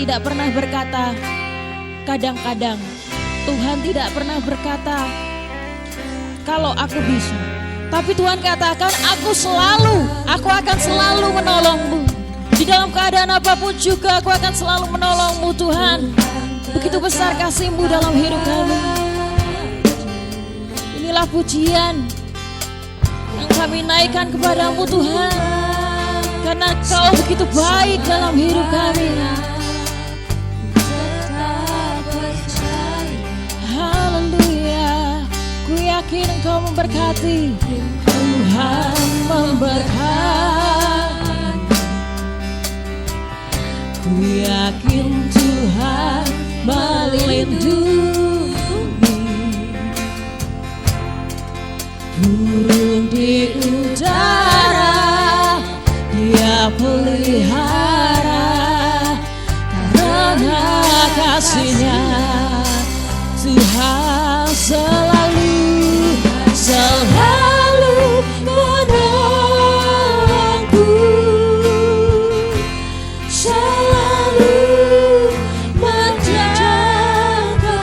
tidak pernah berkata kadang-kadang. Tuhan tidak pernah berkata kalau aku bisa. Tapi Tuhan katakan aku akan selalu menolongmu. Di dalam keadaan apapun juga aku akan selalu menolongmu Tuhan. Begitu besar kasih-Mu dalam hidup kami. Inilah pujian yang kami naikkan kepadamu Tuhan. Karena Kau begitu baik dalam hidup kami. Haleluya. Ku yakin Engkau memberkati. Tuhan memberkati. Ku yakin Tuhan melindungi. Burung di udara Dia pelihara. Karena kasih-Nya Tuhan selalu menolongku, selalu menjagaku.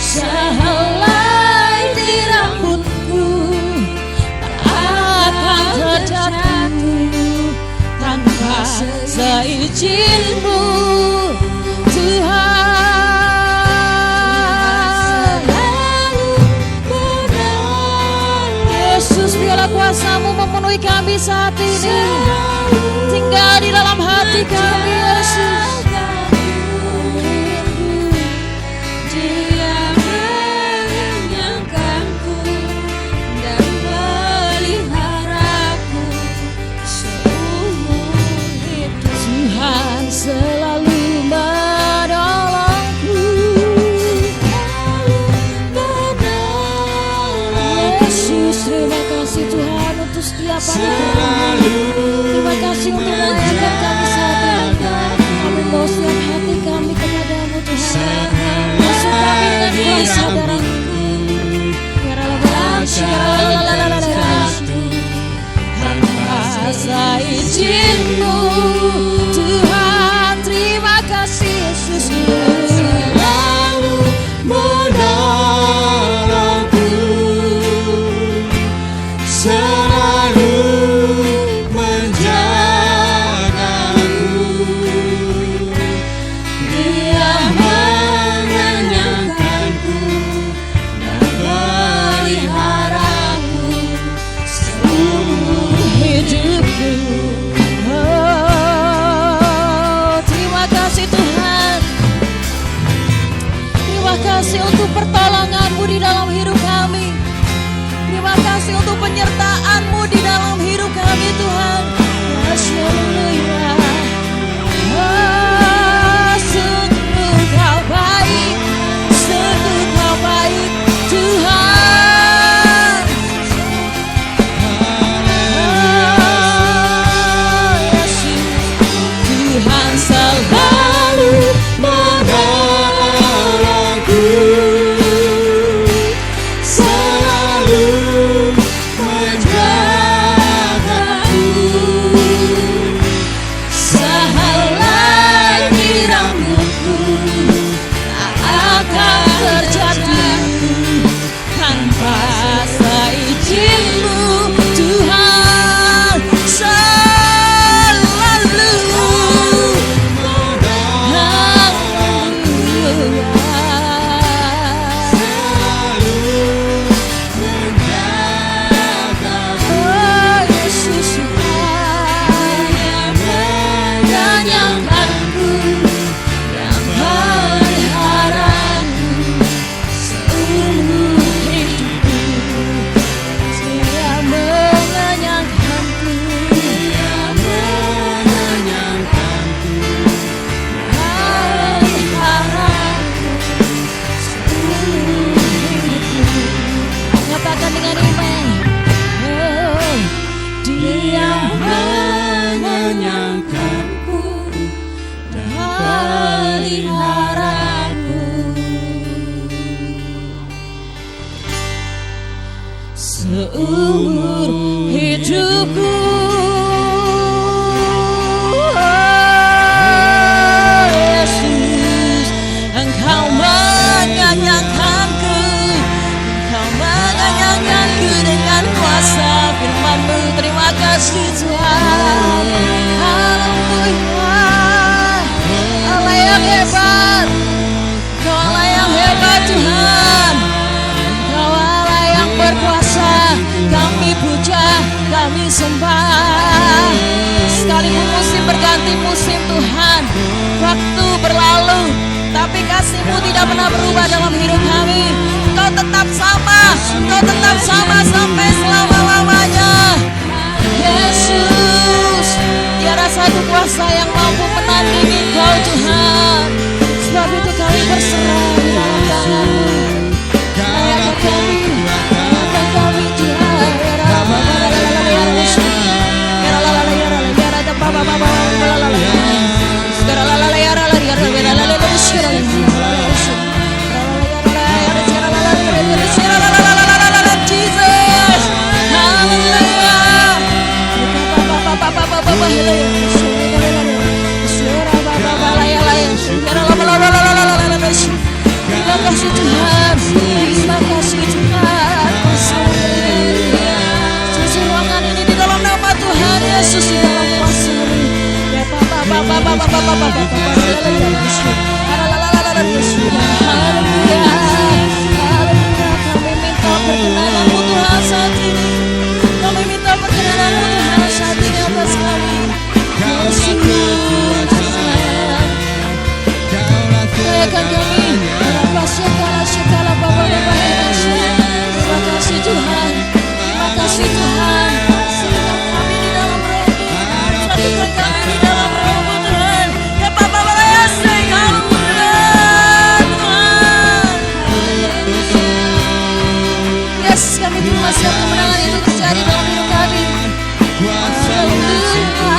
Sehelai di rambutku tak akan terjatuh tanpa seizin-Mu Tuhan. Yesus, biarlah kuasa-Mu memenuhi kami saat ini. Tinggal di dalam hati kami Yesus. Dia mengenyangkanku dan meliharaku seumur hidup. Tuhan selalu menolongku. Yesus, terima kasih Tuhan untuk setiap hari. Terima kasih untuk mengajarkan kami saat ini. Kami bawa setiap hati kami kepadamu Tuhan. Masuk kami dengan kuasa darah-Mu. Tanpa izin-Mu Tuhan, terima kasih Yesus. Selalu menolongku, selalu menjagaku. Dia mengenyangkanku dan meliharaku seumur Hidupku. Oh, terima kasih Tuhan. Terima kasih untuk pertolongan-Mu di dalam hidup kami. Terima kasih untuk penyertaan-Mu di dalam hidup kami Tuhan. Haleluya. Oh, sungguh Kau baik, sungguh Kau baik Tuhan. Oh, Yesus, Tuhan selalu menolongku, selalu menjagaku. Sehelai di rambutku tak akan terjatuh tanpa seizin-Mu Tuhan selalu. Haleluya. Oh Yesus, Tuhan yang mengenyangkanku, yang meliharaku seumur hidupku. Dia mengenyangkanku, Dia mengenyangkanku, meliharaku seumur hidupku. Katakan dengan iman. Oh, Dia mengenyangkanku dan peliharaku seumur hidupku. hebat. Engkau Allah yang hebat Tuhan. Engkau Allah yang berkuasa. Kami puja, kami sembah. Sekalipun musim berganti musim Tuhan, waktu berlalu, tapi kasih-Mu tidak pernah berubah dalam hidup kami. Engkau tetap sama, Engkau tetap sama sampai selama-lamanya. Yesus, tiada satu kuasa yang mampu menandingi Engkau Tuhan. Sebab itu kami berserah di dalam tangan-Mu. Layakan kami Tuhan. Terima kasih Tuhan, terima kasih Tuhan. Suci ruangan ini di dalam nama Tuhan Yesus, di dalam kuasa-Mu. Ya haleluya, haleluya. Kami minta perkenanan-Mu Tuhan saat ini. Kami minta perkenanan-Mu Tuhan saat ini atas kami. Yesus Tuhan, layakan kami. Terima kasih Tuhan, terima kasih Tuhan. Satukan kami di dalam Roh-Mu, satukan kami di dalam Roh-Mu Tuhan. Ya Bapa Balaya sing haleluya Tuhan. Yes, kami terima setiap kemenangan itu terjadi dalam hidup kami. Terima kasih Tuhan.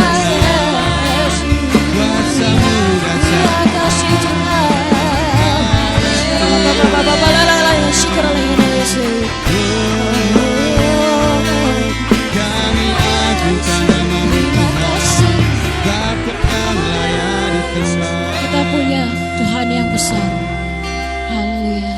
Kita punya Tuhan yang besar. Haleluya.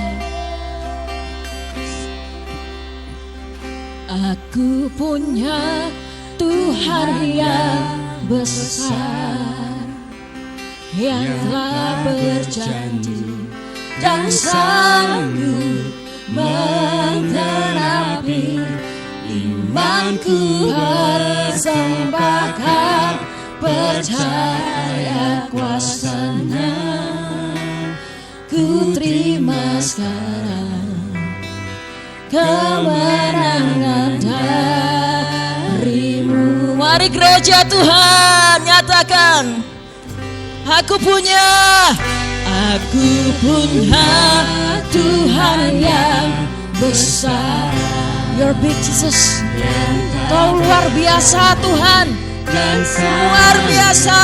Aku punya Tuhan yang besar, yang telah berjanji dan sanggup menggenapi imanku. Persembahkan, percaya kuasa-Nya. Ku terima sekarang kemenangan dari-Mu. Mari gereja Tuhan nyatakan, aku punya Tuhan yang besar. You're big Jesus. Kau luar biasa Tuhan. Luar biasa.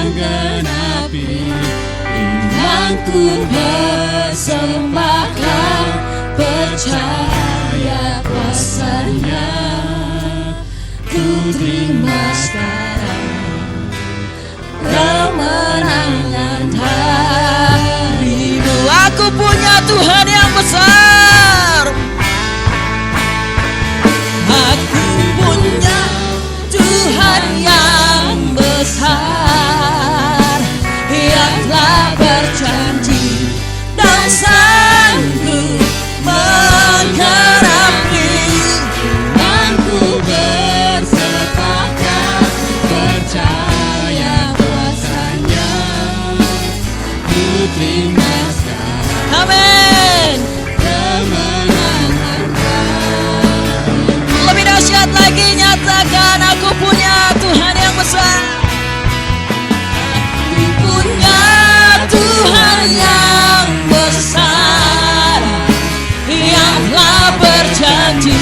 Menggenapi imanku, persembahkan, percaya kuasa-Nya. Ku terima sekarang kemenangan dari-Mu. Aku punya Tuhan yang besar. Aku punya Tuhan yang besar, yang telah berjanji dan sanggup menggenapi imanku. Bersepakat, percaya kuasa-Nya. Ku terima sekarang Amin. kemenangan dari-Mu. Lebih dahsyat lagi, nyatakan aku punya Tuhan yang besar. Aku punya Tuhan yang besar, yang telah berjanji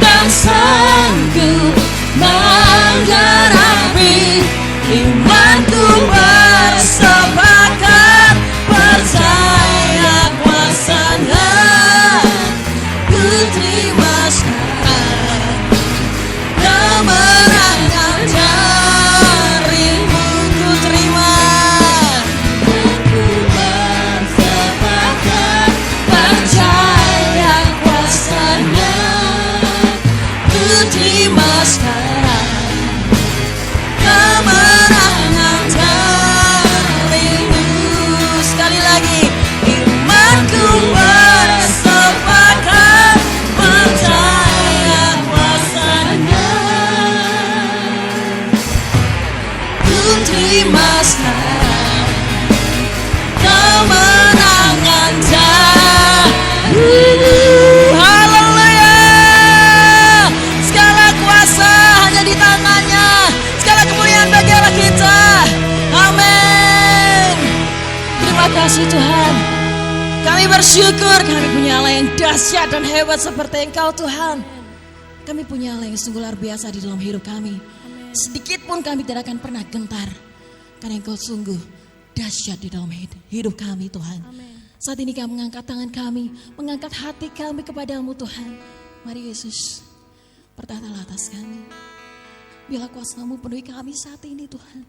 dan sanggup menggenapi imanku. Bersepakat, percaya kuasa-Nya. Ku terima sekarang kemenangan dari-Mu. Ku terima. Aku bersepakat, Percaya kuasa-Nya. Ku kasih Tuhan. Kami bersyukur kami punya Allah yang dahsyat dan hebat seperti Engkau Tuhan. Kami punya Allah yang sungguh luar biasa di dalam hidup kami. Sedikit pun kami tidak akan pernah gentar. Karena Engkau sungguh dahsyat di dalam hidup kami Tuhan. Saat ini kami mengangkat tangan kami, mengangkat hati kami kepadamu Tuhan. Mari Yesus, bertahtalah atas kami. Bila kuasa-Mu penuhi kami saat ini Tuhan.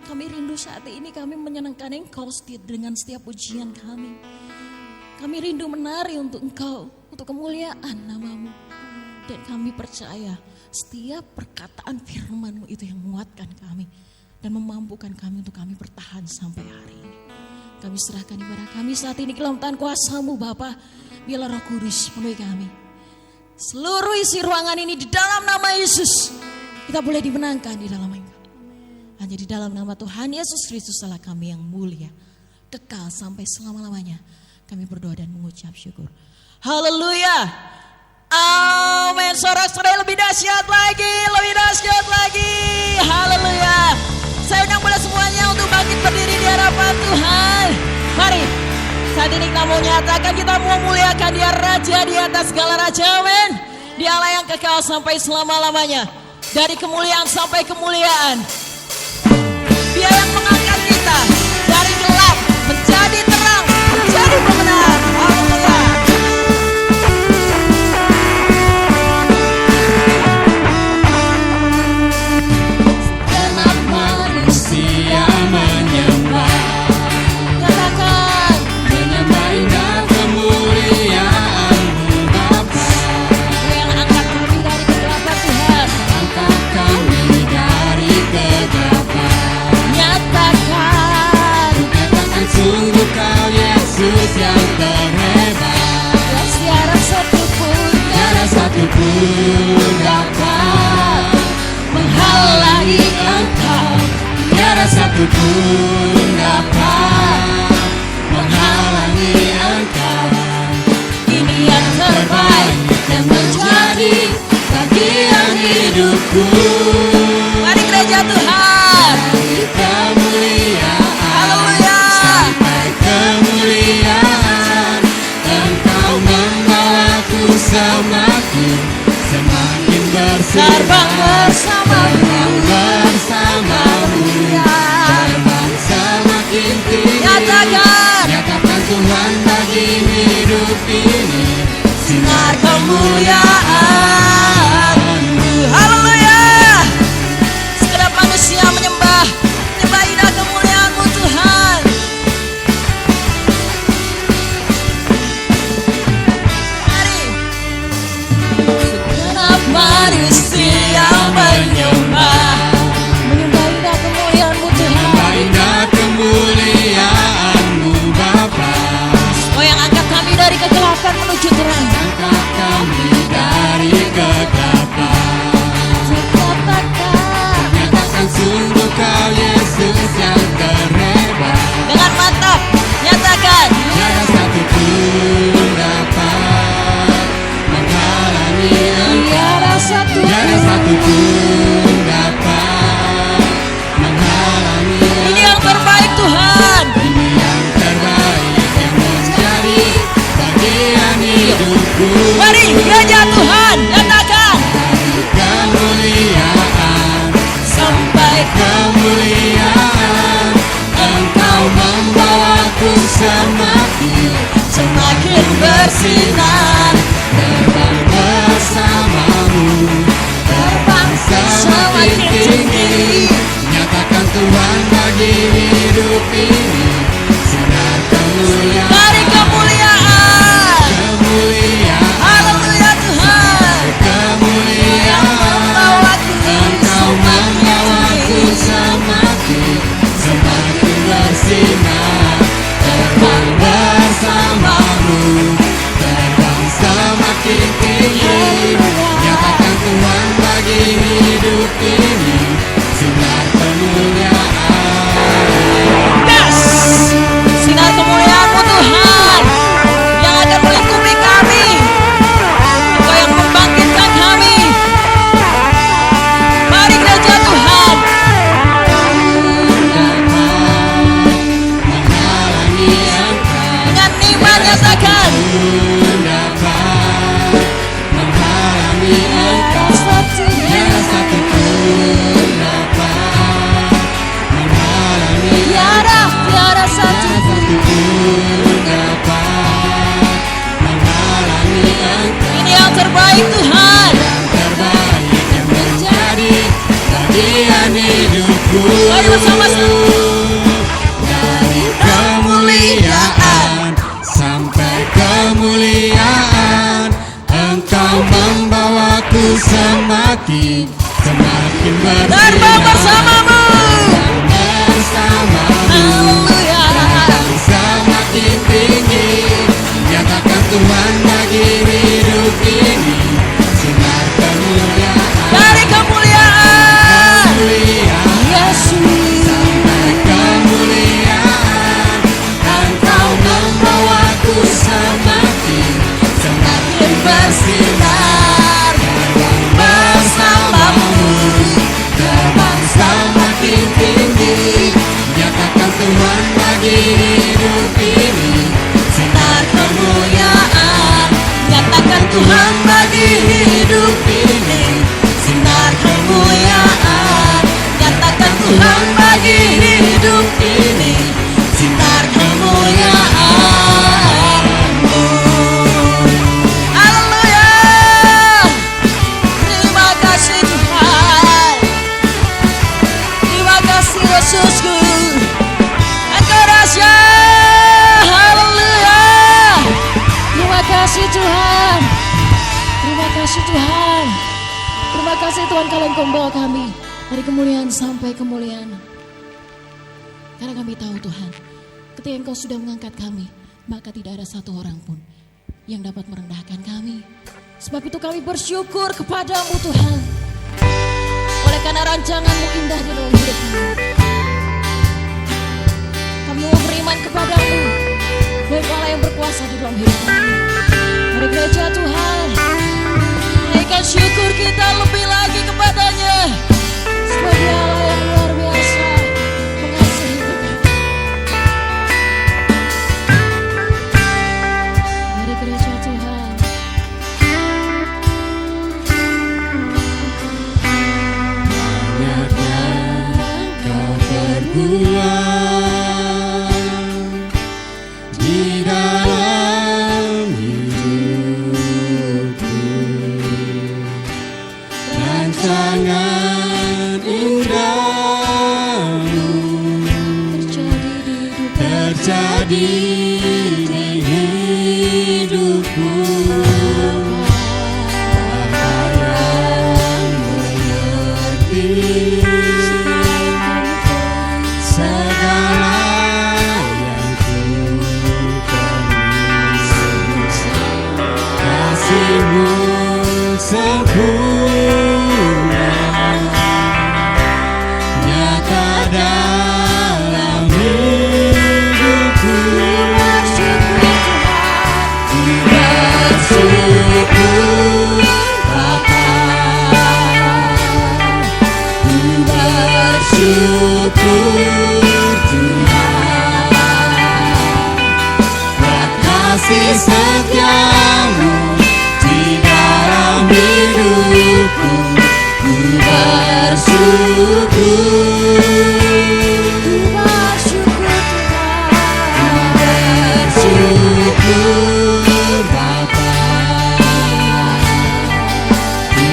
Kami rindu saat ini kami menyenangkan Engkau dengan setiap ujian kami. Kami rindu menari untuk Engkau, untuk kemuliaan nama-Mu. Dan kami percaya setiap perkataan firman-Mu itu yang menguatkan kami. Dan memampukan kami untuk kami bertahan sampai hari ini. Kami serahkan ibadah kami saat ini ke dalam tangan kuasa-Mu Bapa. Biarlah Roh Kudus penuhi kami. Seluruh isi ruangan ini di dalam nama Yesus. Kita boleh dimenangkan di dalam Engkau. Hanya di dalam nama Tuhan Yesus Kristus Allah kami yang mulia. Kekal sampai selama-lamanya. Kami berdoa dan mengucap syukur. Haleluya. Amin. Sorak-sorai lebih dahsyat lagi. Lebih dahsyat lagi. Haleluya. Saya undang boleh semuanya untuk bangkit berdiri di hadapan Tuhan. Mari. Saat ini kita mau nyatakan kita mau muliakan Dia Raja di atas segala raja. Amin. Dia Allah yang kekal sampai selama-lamanya. Dari kemuliaan sampai kemuliaan. Dia yang mengangkat kita dari gelap menjadi terang, menjadi kebenaran. Haleluya. Segenap manusia menyembah, Katakan, menyembah indah kemuliaan-Mu Bapa. Dia yang angkat kami dari kegelapan Tuhan. Angkat kami dari kegelapan. Nyatakan, Sungguh Kau Yesus yang terhebat. tiada satupun Tiada satupun dapat menghalangi Engkau. Tiada satupun dapat menghalangi Engkau. Ini yang terbaik yang menjadi bagian hidupku. Mari gereja Tuhan. Dari kemuliaan Haleluya. sampai kemuliaan, Engkau membawaku semakin Terbang bersamamu. terbang bersamamu, terbang semakin tinggi. Nyatakan Tuhan bagi hidup ini sinar kemuliaan-Mu. Haleluya. Segenap manusia menyembah indah kemuliaan-Mu Tuhan. Mari. Segenap manusia menyembah indah kemuliaan-Mu Tuhan. Indah kemuliaan-Mu Bapa. Oh yang angkat kami dari kegelapan menuju terang. Angkat kami dari kegelapan. Katakan Nyatakan sungguh Kau Yesus yang terhebat. dengan mantap. Nyatakan Tiada satupun dapat menghalangi Engkau. Tiada satupun dapat menghalangi ini yang terbaik Tuhan. Ini yang terbaik yang menjadi bagian hidupku. Mari gereja Tuhan nyatakan Dari kemuliaan sampai kemuliaan, Engkau membawaku semakin bersinar. Terbang bersamamu, terbang semakin tinggi. Nyatakan Tuhan bagi hidup ini sinar kemuliaan. dari kemuliaan. Kemuliaan, Haleluya Tuhan. kemuliaan, Engkau membawaku semakin bersinar. Terbang bersamamu, terbang semakin tinggi. Nyatakan Tuhan bagi hidup ini sinar kemuliaan. Yes. Sinar kemuliaan-Mu Tuhan yang akan melingkupi kami. Engkau yang membangkitkan kami. Mari gereja Tuhan. Menghalangi bagi hidup ini, sinar kemuliaan. Nyatakan Tuhan bagi hidup ini, sinar kemuliaan. Nyatakan Tuhan bagi hidup ini, sinar kemuliaan-Mu. Haleluya. Terima kasih Tuhan. Terima kasih Yesusku. Engkau dahsyat. Haleluya. Terima kasih Tuhan. Terima kasih Tuhan. Terima kasih Tuhan kalau Engkau membawa kami dari kemuliaan sampai kemuliaan. Karena kami tahu Tuhan, ketika Engkau sudah mengangkat kami, maka tidak ada satu orang pun yang dapat merendahkan kami. Sebab itu kami bersyukur kepadamu Tuhan. Oleh karena rancangan-Mu indah di dalam hidup kami. Kami mau beriman kepadamu, baik Allah yang berkuasa di dalam hidup kami. Mari gereja Tuhan, naikkan syukur kita lebih lagi kepadanya. Sebab Dia Allah yang luar biasa mengasihi kita. Mari gereja Tuhan. Banyaknya Kau berbuat di dalam hidupku. Rancangan indahmu terjadi di hidupku. Bapa yang mengerti segala yang ku perlu. Kasih-Mu sempurna nyata dalam hidupku. Ku bersyukur Bapa, ku bersyukur Tuhan, buat kasih setia-Mu di dalam hidupku. Ku bersyukur, ku bersyukur Bapa, ku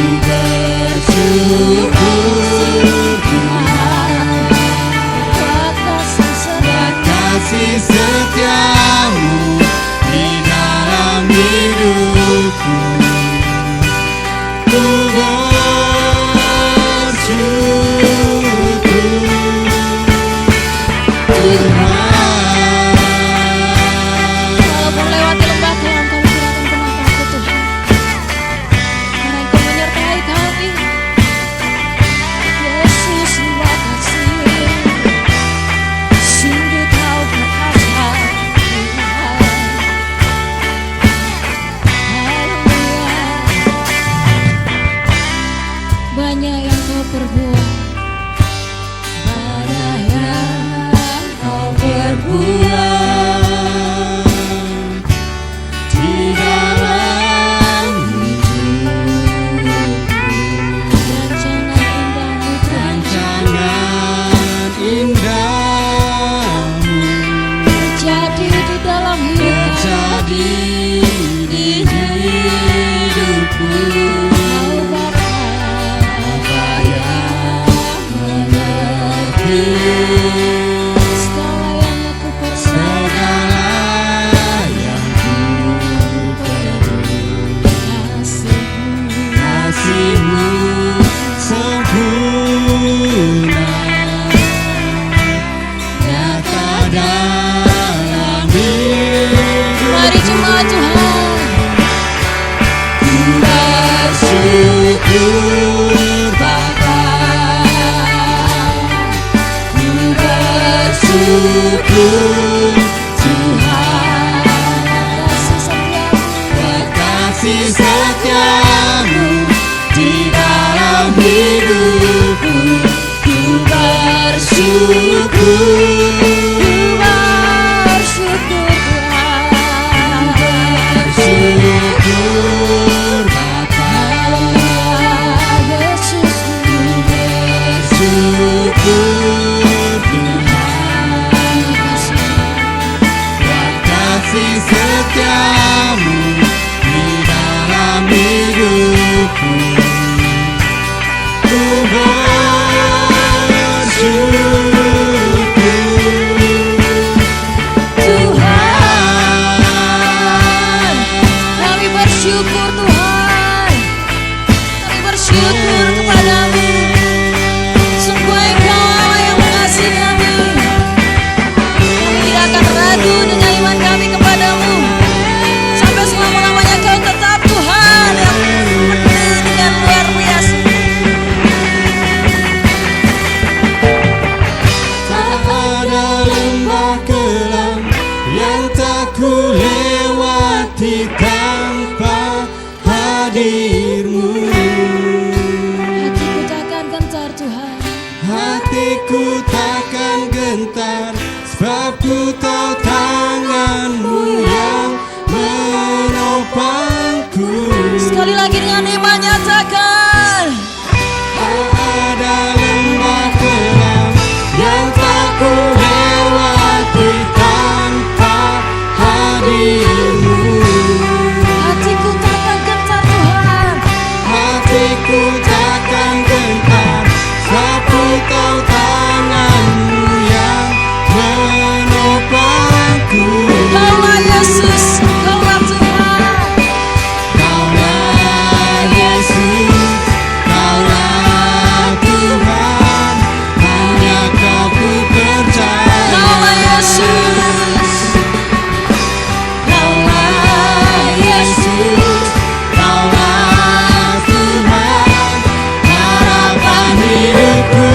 bersyukur Tuhan, buat kasih setia-Mu di dalam hidupku. Ku bersyukur Tuhan. Walaupun lewati lembah kelam, kami tidak akan pernah takut Tuhan. Karena Engkau menyertai kami. Yesus, terima kasih. Sungguh Kau berkuasa Tuhan. Haleluya. Banyak yang Kau perbuat, Banyak yang Kau perbuat di dalam hidupku. rancangan indah-Mu Tuhan. Rancangan indahmu Terjadi di dalam hidup terjadi di hidupku. Kau Bapa. Bapa yang mengerti Segala yang aku perlu, segala yang ku perlu. Kasih-Mu sempurna nyata dalam hidupku. mari jemaat Tuhan. Ku bersyukur Bapa, ku bersyukur Tuhan, buat kasih setia-Mu di dalam hidupku. Ku bersyukur kasih setiamu di dalam hidupku. Ku bersyukur Tuhan, kami bersyukur Tuhan, kami bersyukur kepadamu. Sungguh Engkau Allah yang mengasihi kami. Kami tidak akan ragu dengan iman kami kepadamu. Sampai selama-lamanya Kau tetap Tuhan yang penuh dengan luar biasa. Tak ada lembah kelam yang tak ku lewati tanpa hadir-Mu. Hatiku takkan gentar Tuhan, Hatiku takkan gentar, sebab ku tahu tangan-Mu yang menopangku. sekali lagi dengan iman nyatakan. Tak ada lembah kelam yang tak ku lewati tanpa hadir-Mu. Hatiku takkan gentar Tuhan, Hatiku takkan gentar, sebab ku tahu tangan-Mu yang menopangku. Kaulah Yesus, Kaulah Tuhan. Kaulah Yesus, Kaulah Tuhan, hanya Kau ku percaya. Kaulah Yesus, Kaulah Yesus, Kaulah Tuhan, harapan hidupku.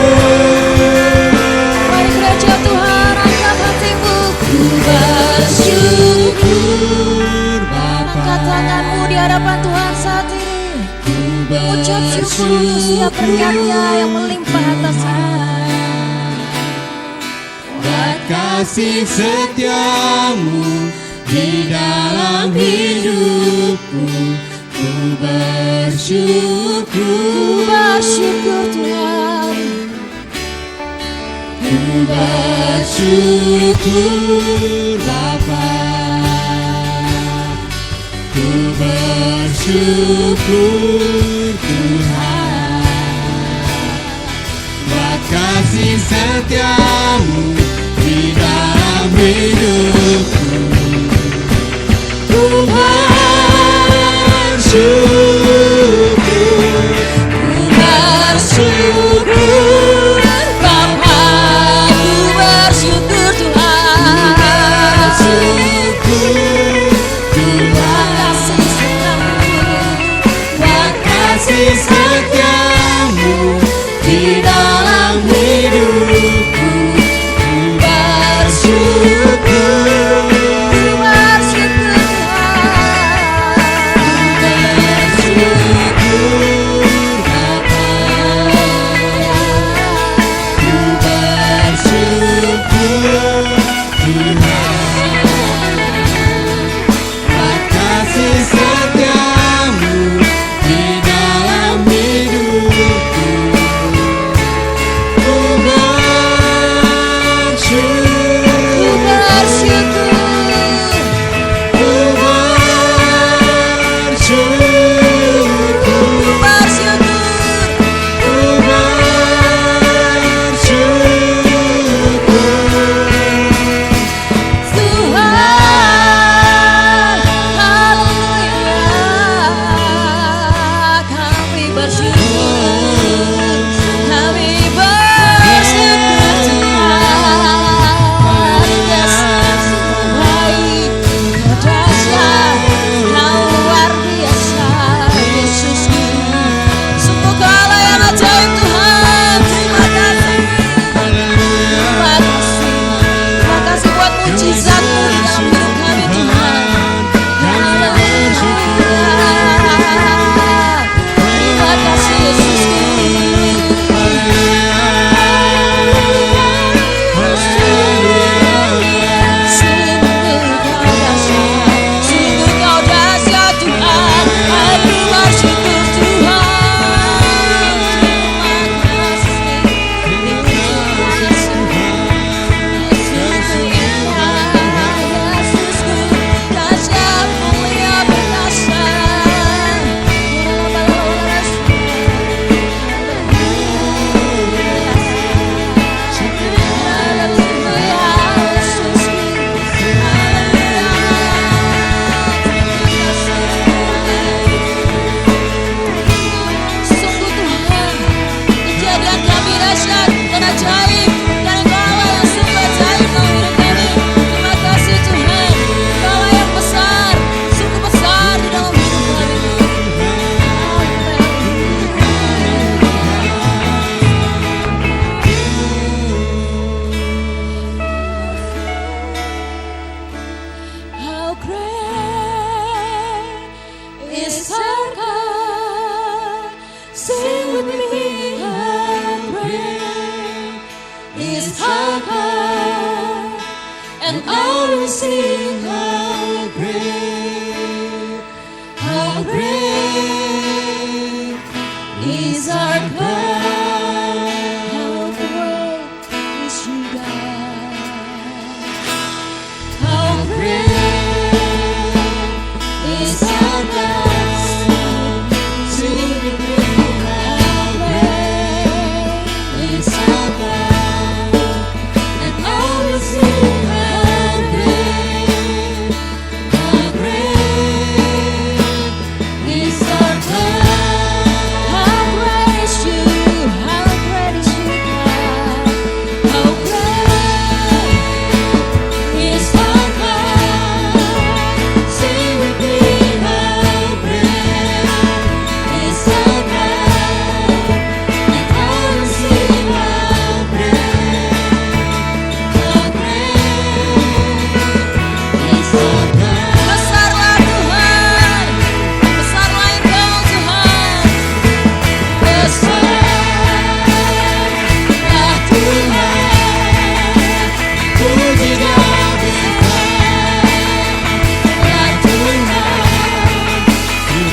mari gereja Tuhan, angkat hatimu. Ku Bersyukur Bapa, angkat tanganmu di hadapan Tuhan saat ini. Ucap syukur untuk setiap berkat-Nya yang melimpah atasmu. buat kasih setiamu di dalam hidupku. Ku bersyukur, Bersyukur Tuhan, ku bersyukur Bapa, ku bersyukur Tuhan, buat kasih setiamu di dalam hidupku. Ku bersyukur, ku bersyukur Bapa, ku bersyukur Tuhan. bersyukur Tuhan, Kasih setiamu, buat kasih setiamu di dalam hidupku. Ku bersyukur and all will sing how great is our God. How great is your God. How great is our God. Sing with me, how great is our God. And all will sing how great is our God. How great is you, how great is you, God. How great is our God. Sing with me, how great is our God. And all will sing how great is our God. Besarlah Tuhan, besarlah Engkau Tuhan. Besarlah Tuhan, puji dan besarlah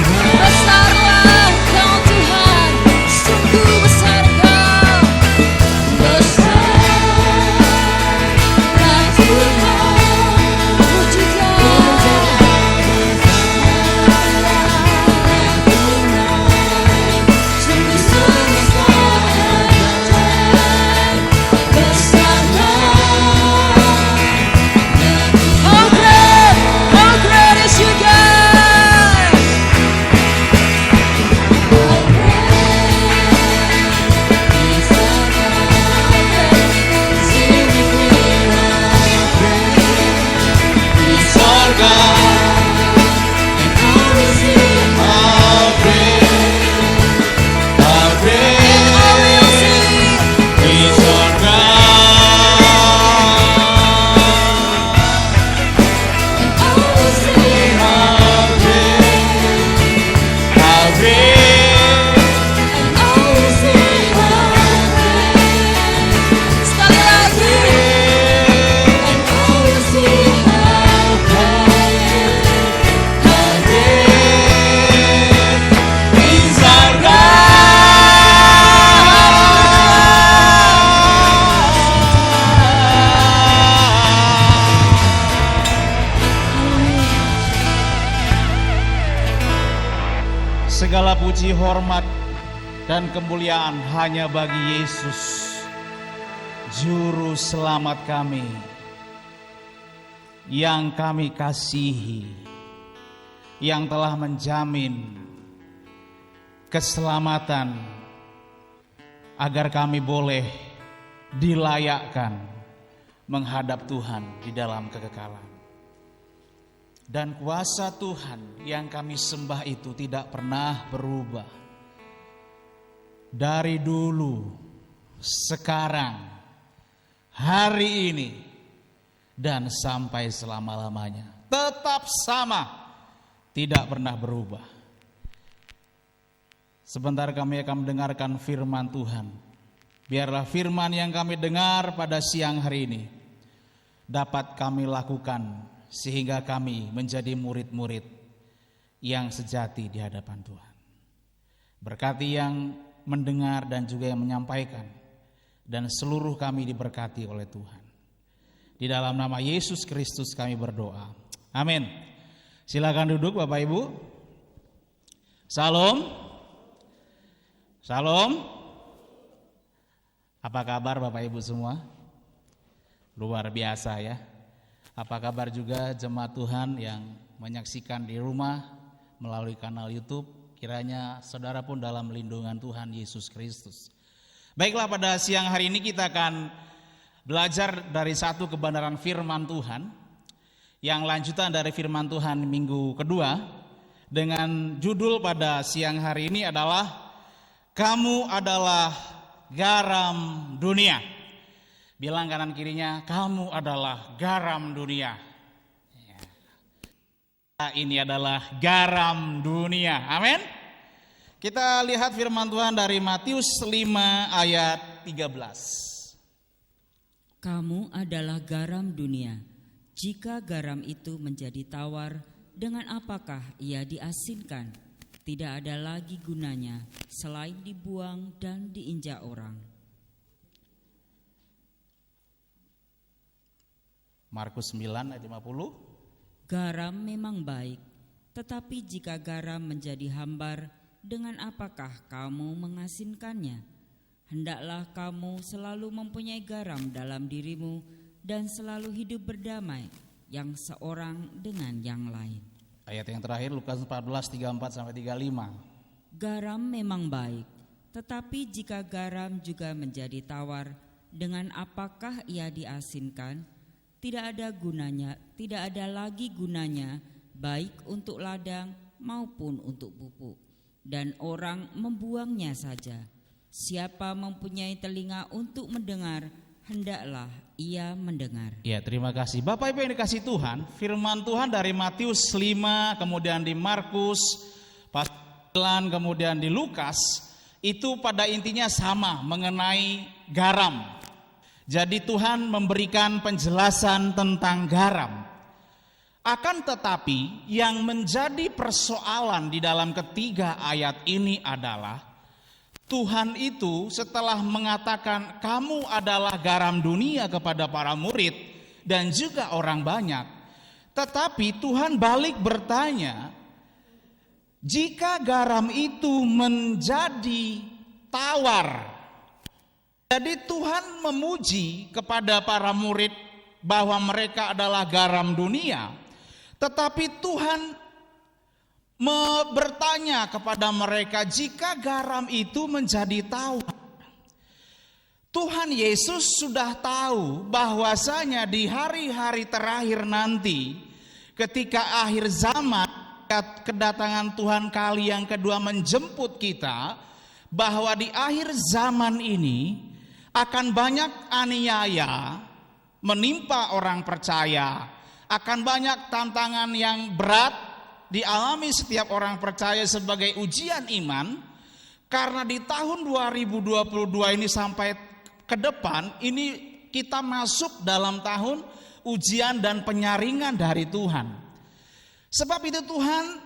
Tuhan. Besarlah Engkau Tuhan, sungguh besar Engkau. Besarlah Tuhan, puji How great is your God? Sekali lagi. Segala puji, hormat, dan kemuliaan hanya bagi Yesus, Juru Selamat kami, yang kami kasihi, yang telah menjamin keselamatan agar kami boleh dilayakkan menghadap Tuhan di dalam kekekalan. Dan kuasa Tuhan yang kami sembah itu tidak pernah berubah. Dari dulu, sekarang, hari ini, dan sampai selama-lamanya. Tetap sama, tidak pernah berubah. Sebentar kami akan mendengarkan firman Tuhan. Biarlah firman yang kami dengar pada siang hari ini dapat kami lakukan sehingga kami menjadi murid-murid yang sejati di hadapan Tuhan. Berkati yang mendengar dan juga yang menyampaikan, dan seluruh kami diberkati oleh Tuhan. Di dalam nama Yesus Kristus kami berdoa. Amin. Silakan duduk Bapak Ibu. Salam. Salam. Apa kabar Bapak Ibu semua? Luar biasa ya. Apa kabar juga jemaat Tuhan yang menyaksikan di rumah melalui kanal YouTube. Kiranya saudara pun dalam lindungan Tuhan Yesus Kristus. Baiklah, pada siang hari ini kita akan belajar dari satu kebenaran firman Tuhan, yang lanjutan dari firman Tuhan minggu kedua, dengan judul pada siang hari ini adalah Kamu adalah garam dunia. Bilang kanan kirinya, kamu adalah garam dunia. Ini adalah garam dunia. Amin. Kita lihat firman Tuhan dari Matius 5 ayat 13. Kamu adalah garam dunia. Jika garam itu menjadi tawar, dengan apakah ia diasinkan? Tidak ada lagi gunanya selain dibuang dan diinjak orang. Markus 9 ayat 50. Garam memang baik, tetapi jika garam menjadi hambar, dengan apakah kamu mengasinkannya? Hendaklah kamu selalu mempunyai garam dalam dirimu dan selalu hidup berdamai yang seorang dengan yang lain. Ayat yang terakhir Lukas 14 34 sampai 35. Garam memang baik, tetapi jika garam juga menjadi tawar, dengan apakah ia diasinkan? Tidak ada lagi gunanya baik untuk ladang maupun untuk pupuk, dan orang membuangnya saja. Siapa mempunyai telinga untuk mendengar, hendaklah ia mendengar. Ya, terima kasih. Bapak Ibu yang dikasih Tuhan, firman Tuhan dari Matius 5, kemudian di Markus, pasal 9, kemudian di Lukas, itu pada intinya sama mengenai garam. Jadi Tuhan memberikan penjelasan tentang garam. Akan tetapi yang menjadi persoalan di dalam ketiga ayat ini adalah Tuhan itu setelah mengatakan kamu adalah garam dunia kepada para murid dan juga orang banyak, tetapi Tuhan balik bertanya, jika garam itu menjadi tawar. Jadi Tuhan memuji kepada para murid bahwa mereka adalah garam dunia, tetapi Tuhan bertanya kepada mereka, jika garam itu menjadi tawar. Tuhan Yesus sudah tahu bahwasanya di hari-hari terakhir nanti, ketika akhir zaman, kedatangan Tuhan kali yang kedua menjemput kita, bahwa di akhir zaman ini akan banyak aniaya menimpa orang percaya, akan banyak tantangan yang berat dialami setiap orang percaya sebagai ujian iman, karena di tahun 2022 ini sampai ke depan ini kita masuk dalam tahun ujian dan penyaringan dari Tuhan. Sebab itu Tuhan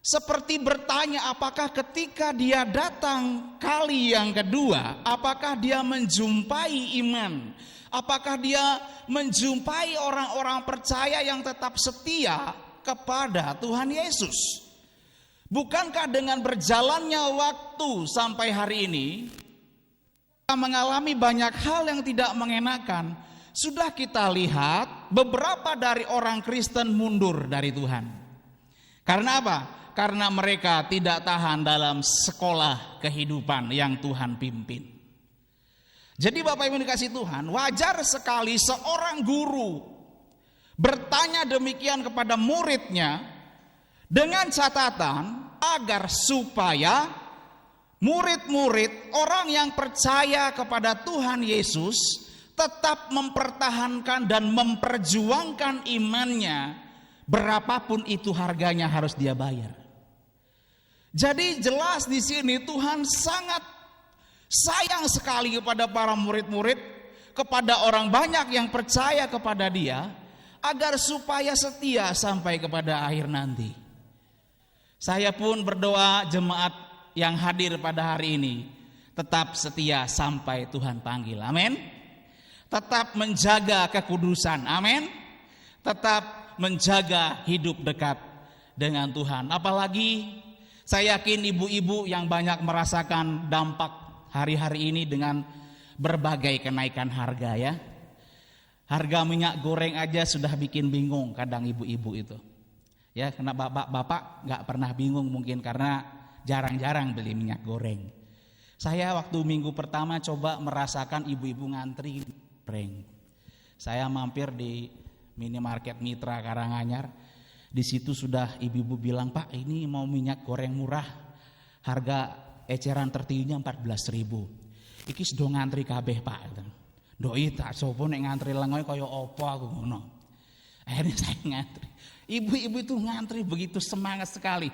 seperti bertanya, apakah ketika dia datang kali yang kedua, apakah dia menjumpai iman, apakah dia menjumpai orang-orang percaya yang tetap setia kepada Tuhan Yesus. Bukankah dengan berjalannya waktu sampai hari ini kita mengalami banyak hal yang tidak mengenakan? Sudah kita lihat beberapa dari orang Kristen mundur dari Tuhan. Karena apa? Karena mereka tidak tahan dalam sekolah kehidupan yang Tuhan pimpin. Jadi Bapak Ibu dikasih Tuhan, wajar sekali seorang guru bertanya demikian kepada muridnya dengan catatan agar supaya murid-murid orang yang percaya kepada Tuhan Yesus tetap mempertahankan dan memperjuangkan imannya, berapapun itu harganya harus dia bayar. Jadi jelas di sini Tuhan sangat sayang sekali kepada para murid-murid, kepada orang banyak yang percaya kepada Dia, agar supaya setia sampai kepada akhir nanti. Saya pun berdoa jemaat yang hadir pada hari ini tetap setia sampai Tuhan panggil. Amin. Tetap menjaga kekudusan. Amin. Tetap menjaga hidup dekat dengan Tuhan. Apalagi saya yakin ibu-ibu yang banyak merasakan dampak hari-hari ini dengan berbagai kenaikan harga ya. Harga minyak goreng aja sudah bikin bingung kadang ibu-ibu itu. Ya, karena bapak-bapak gak pernah bingung mungkin karena jarang-jarang beli minyak goreng. Saya waktu minggu pertama coba merasakan ibu-ibu ngantri goreng. Saya mampir di minimarket Mitra Karanganyar. Di situ sudah ibu-ibu bilang, Pak ini mau minyak goreng murah, harga eceran tertingginya 14.000. Iki sudah ngantri kabeh Pak. Doi tak sopo nek ngantri lengoy kaya apa aku ngono. Akhirnya saya ngantri. Ibu-ibu itu ngantri begitu semangat sekali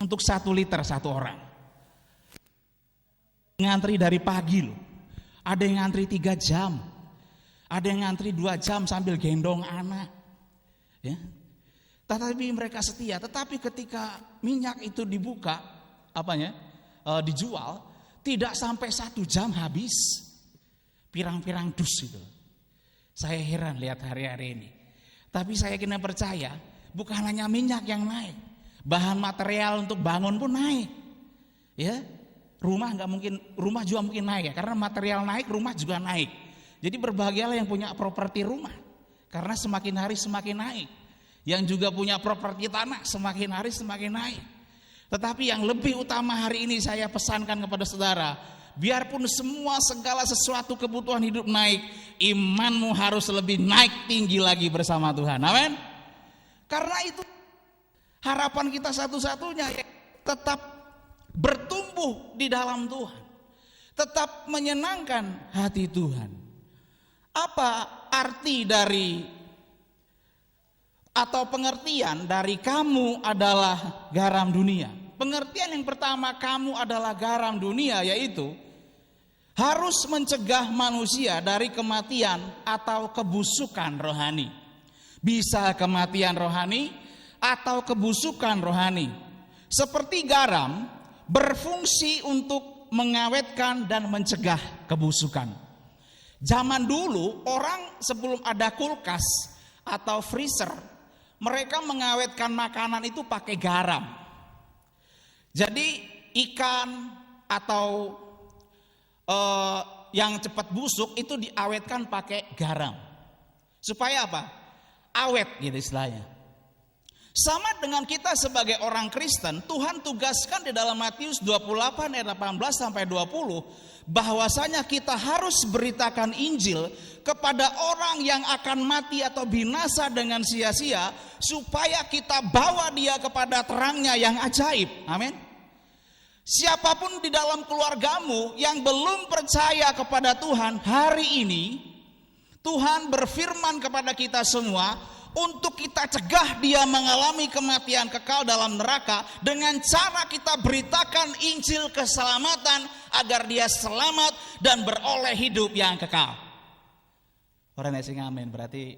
untuk 1 liter satu orang. ngantri dari pagi loh. Ada yang ngantri 3 jam. Ada yang ngantri 2 jam sambil gendong anak. Ya. Tetapi mereka setia. Tetapi ketika minyak itu dibuka, dijual, tidak sampai 1 jam habis. Pirang-pirang dus itu. Saya heran lihat hari-hari ini. Tapi saya kena percaya, bukan hanya minyak yang naik, bahan material untuk bangun pun naik. Ya, rumah juga mungkin naik ya, karena material naik, rumah juga naik. Jadi berbahagialah yang punya properti rumah, karena semakin hari semakin naik. Yang juga punya properti tanah, semakin hari semakin naik. Tetapi yang lebih utama hari ini saya pesankan kepada saudara, biarpun segala sesuatu kebutuhan hidup naik, imanmu harus lebih naik tinggi lagi bersama Tuhan. Amin. Karena itu harapan kita satu-satunya ya, tetap bertumbuh di dalam Tuhan, tetap menyenangkan hati Tuhan. Apa arti dari atau pengertian dari kamu adalah garam dunia? Pengertian yang pertama, kamu adalah garam dunia, yaitu harus mencegah manusia dari kematian atau kebusukan rohani. Bisa kematian rohani atau kebusukan rohani. Seperti garam berfungsi untuk mengawetkan dan mencegah kebusukan. Zaman dulu orang sebelum ada kulkas atau freezer, mereka mengawetkan makanan itu pakai garam. Jadi ikan atau yang cepat busuk itu diawetkan pakai garam. Supaya apa? Awet gitu istilahnya. Sama dengan kita sebagai orang Kristen, Tuhan tugaskan di dalam Matius 28 ayat 18 sampai 20 bahwasanya kita harus beritakan Injil kepada orang yang akan mati atau binasa dengan sia-sia, supaya kita bawa dia kepada terangnya yang ajaib. Amin. Siapapun di dalam keluargamu yang belum percaya kepada Tuhan, hari ini Tuhan berfirman kepada kita semua untuk kita cegah dia mengalami kematian kekal dalam neraka dengan cara kita beritakan Injil keselamatan agar dia selamat dan beroleh hidup yang kekal. Orang yang sing amin, berarti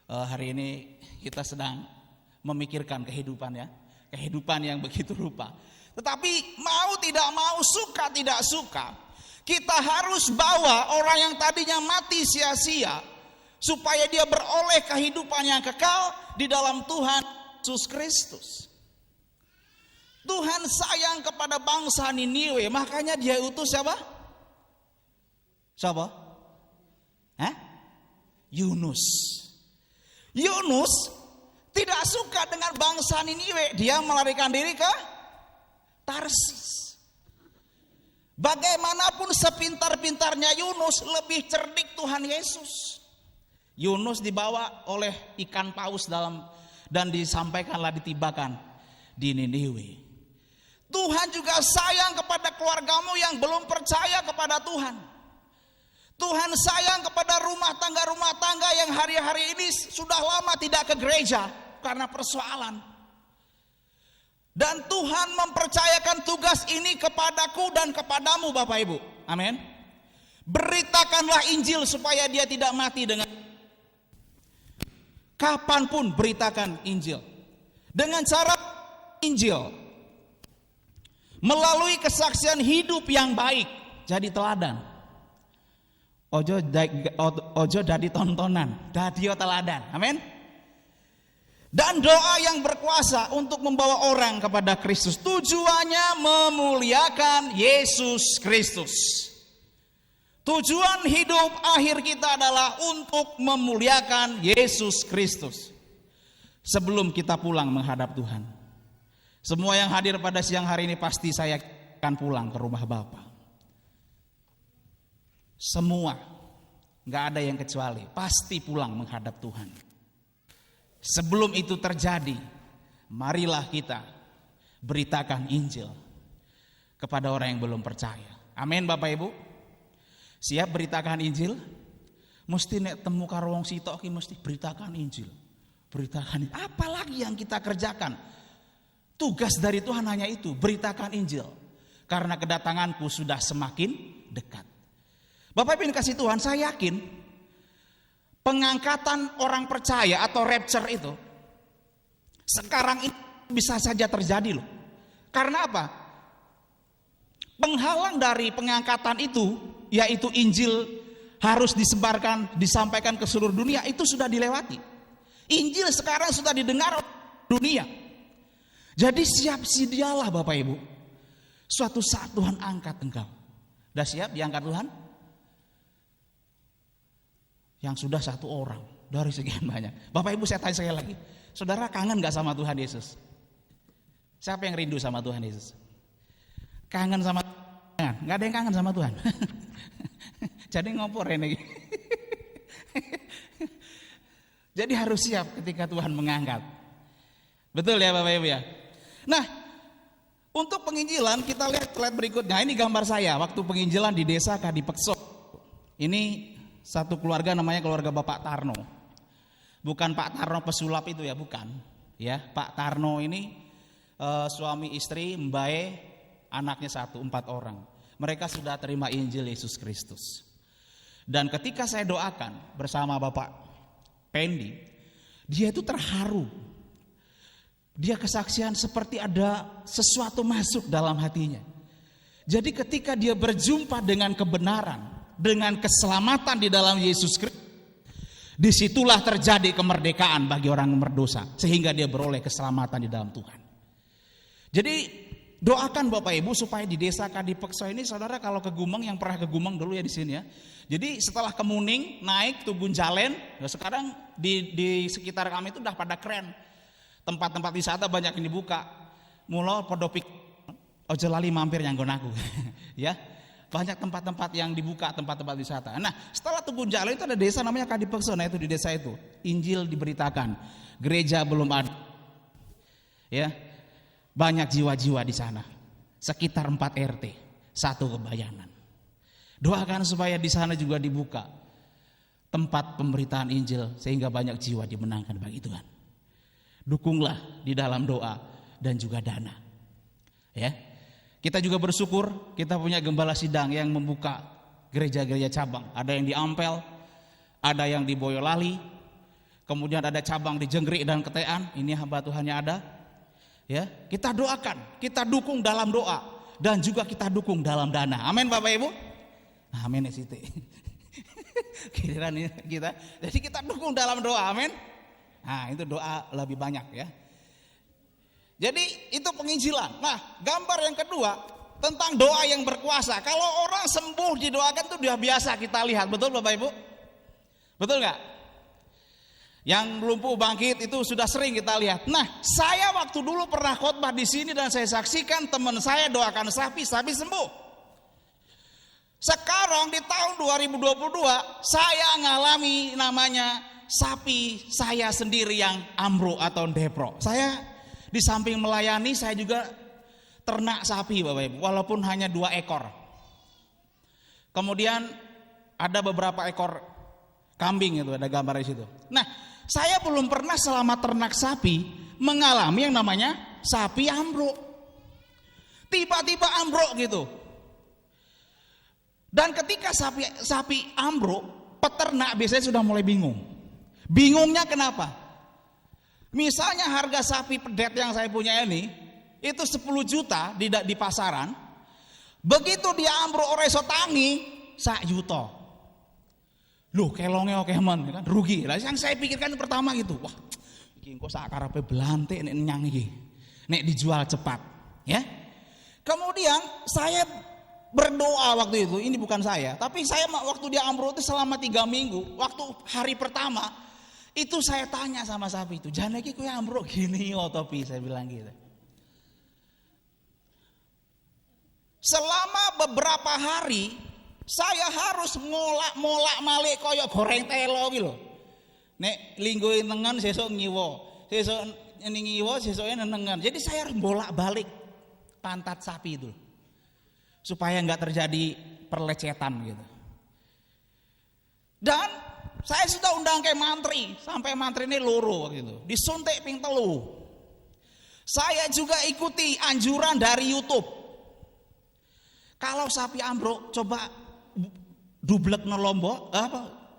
hari ini kita sedang memikirkan kehidupan ya, kehidupan yang begitu rupa. Tetapi mau tidak mau, suka tidak suka, kita harus bawa orang yang tadinya mati sia-sia supaya dia beroleh kehidupan yang kekal di dalam Tuhan Yesus Kristus. Tuhan sayang kepada bangsa Niniwe, makanya dia utus siapa? Siapa? Yunus. Yunus tidak suka dengan bangsa Niniwe, dia melarikan diri ke Tarsis. Bagaimanapun sepintar-pintarnya Yunus, lebih cerdik Tuhan Yesus. Yunus dibawa oleh ikan paus dan disampaikanlah, ditibakan di Niniwe. Tuhan juga sayang kepada keluargamu yang belum percaya kepada Tuhan. Tuhan sayang kepada rumah tangga yang hari-hari ini sudah lama tidak ke gereja karena persoalan. Dan Tuhan mempercayakan tugas ini kepadaku dan kepadamu Bapak Ibu. Amin. Beritakanlah Injil supaya dia tidak mati dengan kapanpun, beritakan Injil. Dengan cara Injil melalui kesaksian hidup yang baik, jadi teladan. Ojo dadi tontonan, dadio teladan. Amin. Dan doa yang berkuasa untuk membawa orang kepada Kristus. Tujuannya memuliakan Yesus Kristus. Tujuan hidup akhir kita adalah untuk memuliakan Yesus Kristus. Sebelum kita pulang menghadap Tuhan. Semua yang hadir pada siang hari ini pasti saya akan pulang ke rumah Bapa. Semua, gak ada yang kecuali, pasti pulang menghadap Tuhan. Sebelum itu terjadi, marilah kita beritakan Injil kepada orang yang belum percaya. Amin Bapak Ibu. Siap beritakan Injil? Mesti nek temu karo wong sitok ki mesti beritakan Injil. Beritakan. Apalagi yang kita kerjakan? Tugas dari Tuhan hanya itu, beritakan Injil. karena kedatanganku sudah semakin dekat. Bapak Ibu yang kasih Tuhan, saya yakin pengangkatan orang percaya atau rapture itu sekarang ini bisa saja terjadi loh. Karena apa? Penghalang dari pengangkatan itu, yaitu Injil harus disebarkan, disampaikan ke seluruh dunia, itu sudah dilewati. Injil sekarang sudah didengar dunia. Jadi siap sedialah Bapak Ibu. Suatu saat Tuhan angkat engkau. Sudah siap diangkat Tuhan? Yang sudah satu orang dari sekian banyak. Bapak Ibu, saya tanya sekali lagi. Saudara kangen gak sama Tuhan Yesus? Siapa yang rindu sama Tuhan Yesus? Kangen sama Tuhan? Gak ada yang kangen sama Tuhan. Jadi ngopor ini. Jadi harus siap ketika Tuhan mengangkat. Betul ya Bapak Ibu ya? Nah, untuk penginjilan kita lihat slide berikutnya. Ini gambar saya waktu penginjilan di desa Kadipekso. Ini satu keluarga namanya keluarga Bapak Tarno. Bukan Pak Tarno pesulap itu ya, bukan. Ya, Pak Tarno ini suami istri, mbae, anaknya 4 orang. Mereka sudah terima Injil Yesus Kristus. Dan ketika saya doakan bersama Bapak Pendi, dia itu terharu. Dia kesaksian seperti ada sesuatu masuk dalam hatinya. Jadi ketika dia berjumpa dengan kebenaran, dengan keselamatan di dalam Yesus Kristus, disitulah terjadi kemerdekaan bagi orang yang berdosa, sehingga dia beroleh keselamatan di dalam Tuhan. Jadi doakan Bapak Ibu supaya di desa Kadipekso ini, saudara kalau ke Gumeng, yang pernah ke Gumeng dulu ya di sini ya. Jadi setelah ke Muning naik Tugun Jalen, nah sekarang di sekitar kami itu udah pada keren. Tempat-tempat wisata banyak yang dibuka. Mula podopik ojo lali mampir yang gonaku. Ya. Banyak tempat-tempat yang dibuka, tempat-tempat wisata. Nah, setelah Tugun Jalen itu ada desa namanya Kadipekso. Nah, itu di desa itu Injil diberitakan. Gereja belum ada. Ya. Banyak jiwa-jiwa di sana. Sekitar 4 RT, 1 kebayanan. Doakan supaya di sana juga dibuka tempat pemberitaan Injil sehingga banyak jiwa dimenangkan bagi Tuhan. Dukunglah di dalam doa dan juga dana. Ya. Kita juga bersyukur kita punya gembala sidang yang membuka gereja-gereja cabang. Ada yang di Ampel, ada yang di Boyolali, kemudian ada cabang di Jenggrik dan Ketean. Ini hamba Tuhannya ada. Ya, kita doakan, kita dukung dalam doa dan juga kita dukung dalam dana. Amin Bapak Ibu. Amin ya Siti. Kira kita. Jadi kita dukung dalam doa. Amin. Nah, itu doa lebih banyak ya. Jadi itu penginjilan. Nah, gambar yang kedua tentang doa yang berkuasa. Kalau orang sembuh didoakan itu sudah biasa kita lihat, betul Bapak Ibu? Betul nggak? Yang lumpuh bangkit itu sudah sering kita lihat. Nah, saya waktu dulu pernah khotbah di sini dan saya saksikan teman saya doakan sapi sembuh. Sekarang di tahun 2022 saya ngalami namanya sapi saya sendiri yang ambruk atau depro. Saya di samping melayani saya juga ternak sapi Bapak Ibu, walaupun hanya 2 ekor. Kemudian ada beberapa ekor kambing itu, ada gambar di situ. Nah, saya belum pernah selama ternak sapi mengalami yang namanya sapi ambruk. Tiba-tiba ambruk gitu. Dan ketika sapi ambruk, peternak biasanya sudah mulai bingung. Bingungnya kenapa? Misalnya harga sapi pedet yang saya punya ini itu 10 juta di pasaran. Begitu dia ambruk ora iso tangi, 1 juta. Loh, kelonge oke men kan rugi. Lah yang saya pikirkan pertama gitu, wah, iki engko sak karepe belantik nek nyang iki. Nek dijual cepat, ya. Kemudian saya berdoa waktu itu, ini bukan saya, tapi saya waktu dia ambruk itu selama 3 minggu, waktu hari pertama itu saya tanya sama sapi itu, "Jan iki kowe ambruk gini yo topi?" Saya bilang gitu. Selama beberapa hari saya harus molak-malik koyo goreng telo iki lho. Nek linggo nengen sesuk ngiwo, sesuk ngiwo sesuke nengen. Jadi saya harus bolak-balik pantat sapi itu. Supaya enggak terjadi perlecetan gitu. Dan saya sudah undang ke mantri, sampai mantri ini loro gitu. Disuntik ping 3. Saya juga ikuti anjuran dari YouTube. Kalau sapi ambruk coba dublekno lombok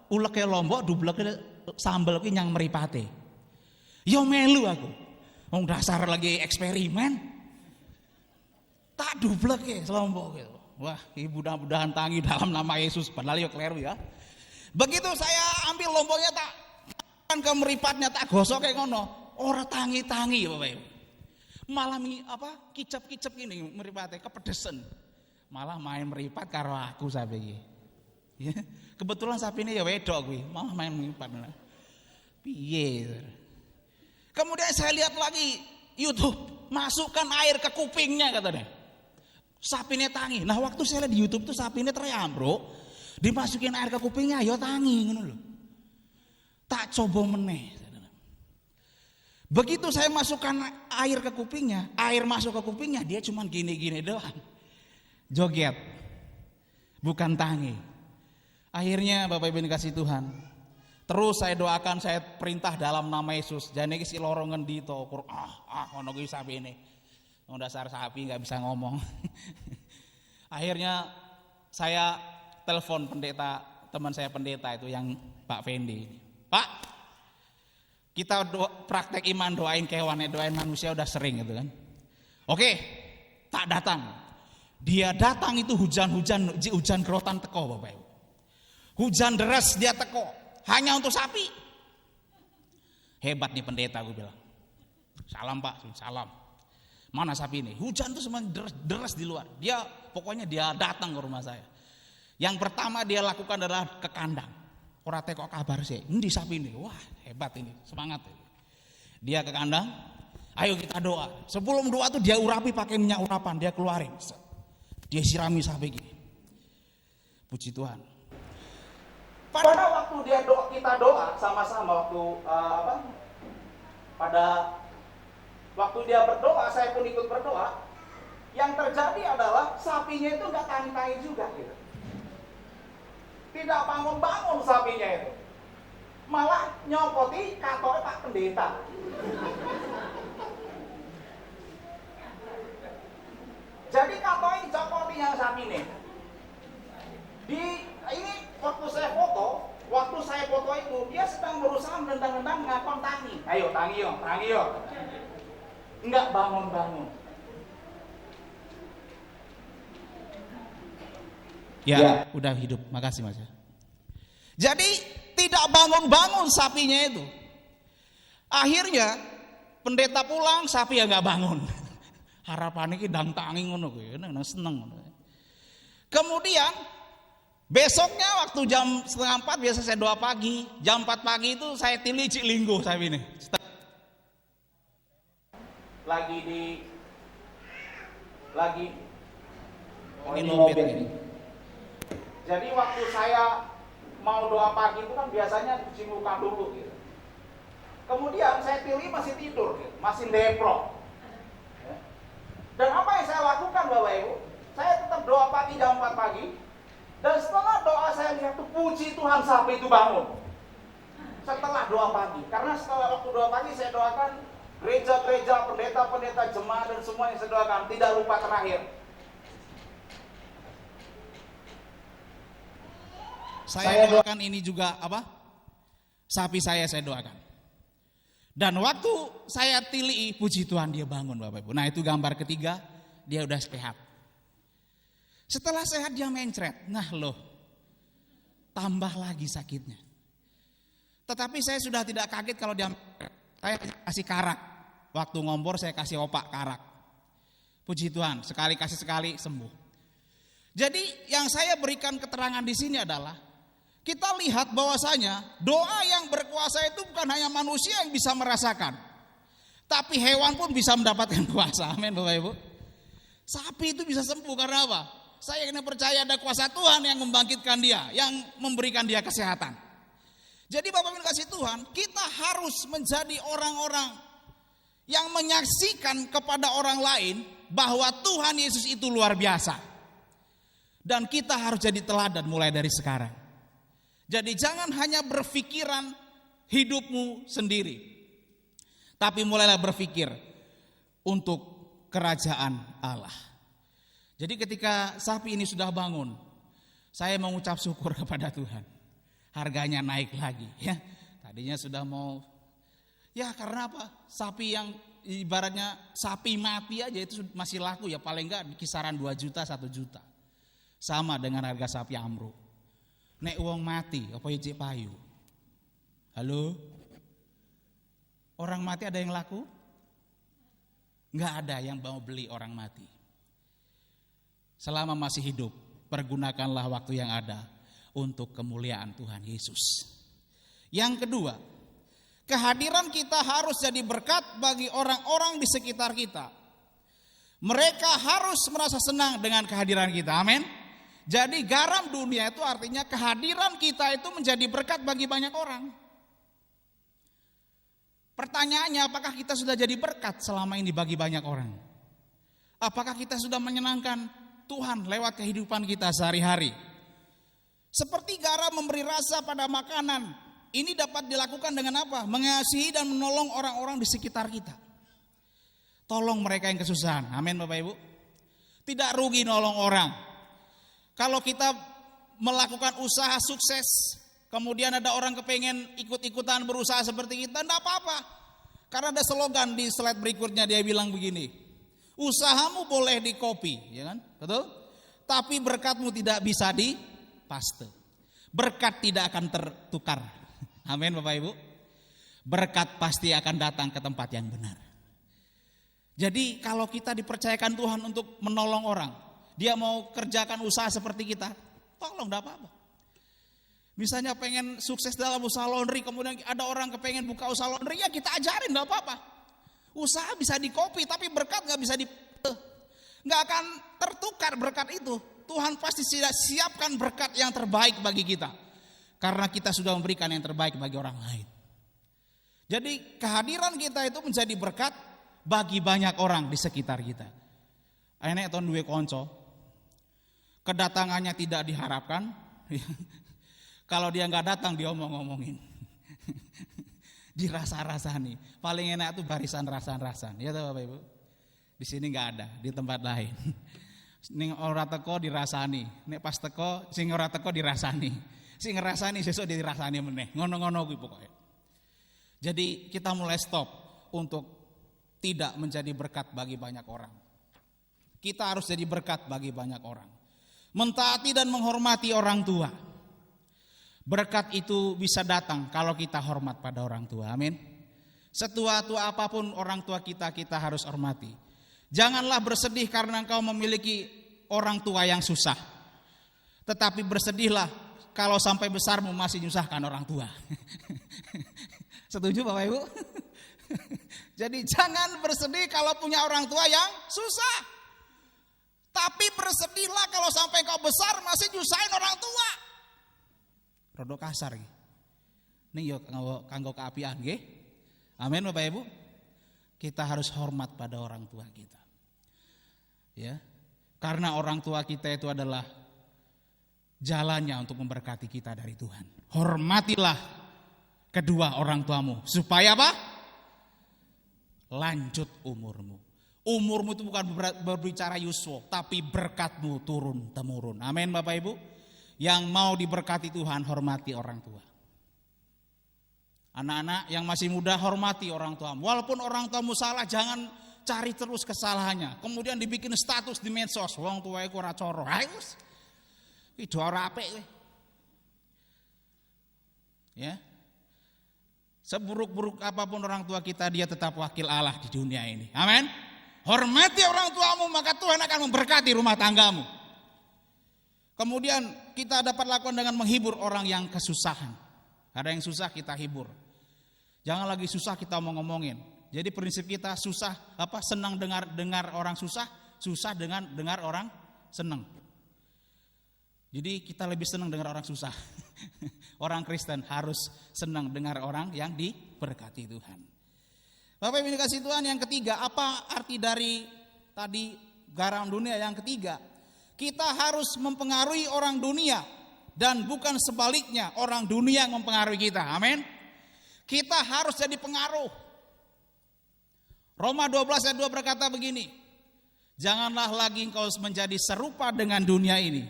uleke lombok dublekne sambel kuwi nyang mripate. Ya melu aku. Wong dasar lagi eksperimen. Tak dubleke lombok gitu. Wah, mudah-mudahan tangi dalam nama Yesus, padahal ya kleru ya. Begitu saya ambil lomboknya tak ke meripatnya tak gosok kayak ngono, ora tangi-tangi Bapak Ibu. Malah kicep-kicep gini meripatnya kepedesen. Malah main meripat karo aku sapi iki. Ya, kebetulan sapi ini ya wedok kuwi, malah main meripat. Piye? Kemudian saya lihat lagi YouTube, masukkan air ke kupingnya katanya. Sapine tangi. Nah waktu saya lihat di YouTube tuh sapine terambro, dimasukin air ke kupingnya, ya tangi ngono lho. Tak coba meneh. Begitu saya masukkan air ke kupingnya, air masuk ke kupingnya, dia cuman gini-gini doang. Joget. Bukan tangi. Akhirnya Bapak Ibu dikasih Tuhan. Terus saya doakan, saya perintah dalam nama Yesus. Jane iki si loro ngendi to ngono kuwi sapine. Dasar sapi nggak bisa ngomong. Akhirnya saya telepon pendeta, teman saya pendeta itu yang Pak Fendi. Pak, kita praktek iman, doain kewan, doain manusia udah sering gitu kan. Oke, tak datang. Dia datang itu hujan kerotan teko Bapak Ibu. Hujan deras dia teko, hanya untuk sapi. Hebat nih pendeta, gue bilang. Salam Pak, salam. Mana sapi ini? Hujan tuh semua deras di luar. Dia datang ke rumah saya. Yang pertama dia lakukan adalah ke kandang. Ora teko kabar sih. Endi sapi ini? Wah, hebat ini. Semangat. Dia ke kandang. Ayo kita doa. Sebelum doa tuh dia urapi pakai minyak urapan, dia keluarin. Dia sirami sapi gini. Puji Tuhan. Pada waktu kita doa sama-sama waktu dia berdoa, saya pun ikut berdoa. Yang terjadi adalah sapinya itu nggak tangi-tangi juga gitu. Tidak bangun-bangun sapinya itu. Malah nyopoti katoknya Pak Pendeta. Jadi katoknya dicopoti yang sapi ini. Ini waktu saya foto itu dia sedang berusaha mendang-dang ngakon tangi. Ayo tangi yo. Enggak bangun-bangun. Ya, udah hidup. Makasih Mas. Jadi tidak bangun-bangun sapinya itu. Akhirnya pendeta pulang, sapi ya nggak bangun. Harapannya ki ndang tangi ngono kuwi, nang seneng. Kemudian besoknya waktu jam 3:30 biasa saya doa pagi. Jam 4 pagi itu saya tilih cik linggo sapi ini. Lagi ini mobil ini. Jadi waktu saya mau doa pagi itu kan biasanya cuci muka dulu gitu. Kemudian saya pilih masih tidur gitu, masih deprok. Dan apa yang saya lakukan Bapak Ibu? Saya tetap doa pagi jam 4 pagi. Dan setelah doa saya lihat tuh puji Tuhan sapi itu bangun. Setelah doa pagi, karena setelah waktu doa pagi saya doakan gereja-gereja, pendeta-pendeta, jemaat dan semua yang saya doakan, tidak lupa terakhir. Saya doakan ini juga sapi saya doakan. Dan waktu saya tilih, puji Tuhan dia bangun Bapak Ibu. Nah itu gambar ketiga, dia udah sehat. Setelah sehat dia mencret. Nah loh, tambah lagi sakitnya. Tetapi saya sudah tidak kaget kalau dia saya kasih karak. Waktu ngompor saya kasih opak karak. Puji Tuhan, sekali kasih sekali sembuh. Jadi yang saya berikan keterangan di sini adalah kita lihat bahwasanya doa yang berkuasa itu bukan hanya manusia yang bisa merasakan, tapi hewan pun bisa mendapatkan kuasa. Amin Bapak Ibu. Sapi itu bisa sembuh karena apa? Saya ingin percaya ada kuasa Tuhan yang membangkitkan dia, yang memberikan dia kesehatan. Jadi Bapak Ibu kasih Tuhan, kita harus menjadi orang-orang yang menyaksikan kepada orang lain bahwa Tuhan Yesus itu luar biasa. Dan kita harus jadi teladan mulai dari sekarang. Jadi jangan hanya berpikiran hidupmu sendiri, tapi mulailah berpikir untuk kerajaan Allah. Jadi ketika sapi ini sudah bangun, saya mengucap syukur kepada Tuhan. Harganya naik lagi ya. Tadinya sudah mau, ya karena apa? Sapi yang ibaratnya sapi mati aja itu masih laku ya, paling enggak di kisaran 2 juta 1 juta. Sama dengan harga sapi amruk. Nek uang mati apa ijik payu? Halo? Orang mati ada yang laku? Enggak ada yang mau beli orang mati. Selama masih hidup, pergunakanlah waktu yang ada untuk kemuliaan Tuhan Yesus. Yang kedua, kehadiran kita harus jadi berkat bagi orang-orang di sekitar kita. Mereka harus merasa senang dengan kehadiran kita. Amin. Jadi garam dunia itu artinya kehadiran kita itu menjadi berkat bagi banyak orang. Pertanyaannya, apakah kita sudah jadi berkat selama ini bagi banyak orang? Apakah kita sudah menyenangkan Tuhan lewat kehidupan kita sehari-hari? Seperti garam memberi rasa pada makanan, ini dapat dilakukan dengan apa? Mengasihi dan menolong orang-orang di sekitar kita. Tolong mereka yang kesusahan. Amin Bapak Ibu. Tidak rugi nolong orang. Kalau kita melakukan usaha sukses, kemudian ada orang kepengen ikut-ikutan berusaha seperti kita, enggak apa-apa. Karena ada slogan di slide berikutnya, dia bilang begini, usahamu boleh di-copy, ya kan? Betul? Tapi berkatmu tidak bisa di-paste. Berkat tidak akan tertukar. Amin Bapak Ibu. Berkat pasti akan datang ke tempat yang benar. Jadi kalau kita dipercayakan Tuhan untuk menolong orang, dia mau kerjakan usaha seperti kita, tolong, enggak apa-apa. Misalnya pengen sukses dalam usaha laundry, kemudian ada orang kepengen buka usaha laundry, ya kita ajarin, enggak apa-apa. Usaha bisa di-copy, tapi berkat enggak bisa enggak akan tertukar berkat itu. Tuhan pasti siapkan berkat yang terbaik bagi kita. Karena kita sudah memberikan yang terbaik bagi orang lain. Jadi kehadiran kita itu menjadi berkat bagi banyak orang di sekitar kita. Enek ton duwe konco, kedatangannya tidak diharapkan. Kalau dia nggak datang dia omong-omongin. Dirasa-rasani. Paling enak tuh barisan rasan-rasan. Ya tahu Bapak Ibu. Di sini nggak ada, di tempat lain. Ning ora teko dirasani, nek pas teko sing ora teko dirasani. Sing ngrasani sesuk dirasani meneh. Ngono-ngono kuwi pokoke. Jadi kita mulai stop untuk tidak menjadi berkat bagi banyak orang. Kita harus jadi berkat bagi banyak orang. Mentaati dan menghormati orang tua. Berkat itu bisa datang kalau kita hormat pada orang tua. Amin. Setua-tua apapun orang tua kita harus hormati. Janganlah bersedih karena engkau memiliki orang tua yang susah. Tetapi bersedihlah kalau sampai besarmu masih nyusahkan orang tua. Setuju Bapak Ibu? Jadi jangan bersedih kalau punya orang tua yang susah. Tapi bersedihlah kalau sampai kau besar masih nyusahin orang tua. Rodok kasar iki. Ning yo kanggo kaapian nggih. Amin Bapak Ibu. Kita harus hormat pada orang tua kita. Ya. Karena orang tua kita itu adalah jalannya untuk memberkati kita dari Tuhan. Hormatilah kedua orang tuamu supaya apa? Lanjut umurmu. Umurmu itu bukan berbicara yuswa, tapi berkatmu turun temurun. Amin Bapak Ibu. Yang mau diberkati Tuhan, hormati orang tua. Anak-anak yang masih muda, hormati orang tuamu. Walaupun orang tuamu salah, jangan cari terus kesalahannya. Kemudian dibikin status di medsos, wong tuae ku ora coro. Ayo wis. Ki do ora apik kowe. Ya. Seburuk-buruk apapun orang tua kita, dia tetap wakil Allah di dunia ini. Amin. Hormati orang tuamu, maka Tuhan akan memberkati rumah tanggamu. Kemudian kita dapat lakukan dengan menghibur orang yang kesusahan. Ada yang susah kita hibur. Jangan lagi susah kita ngomongin. Jadi prinsip kita senang dengar orang susah dengan dengar orang senang. Jadi kita lebih senang dengar orang susah. Orang Kristen harus senang dengar orang yang diberkati Tuhan. Bapak Ibu dikasih Tuhan, yang ketiga, apa arti dari tadi garam dunia? Yang ketiga, kita harus mempengaruhi orang dunia dan bukan sebaliknya, orang dunia yang mempengaruhi kita. Amin. Kita harus jadi pengaruh. Roma 12 ayat 2 berkata begini, Janganlah lagi engkau menjadi serupa dengan dunia ini,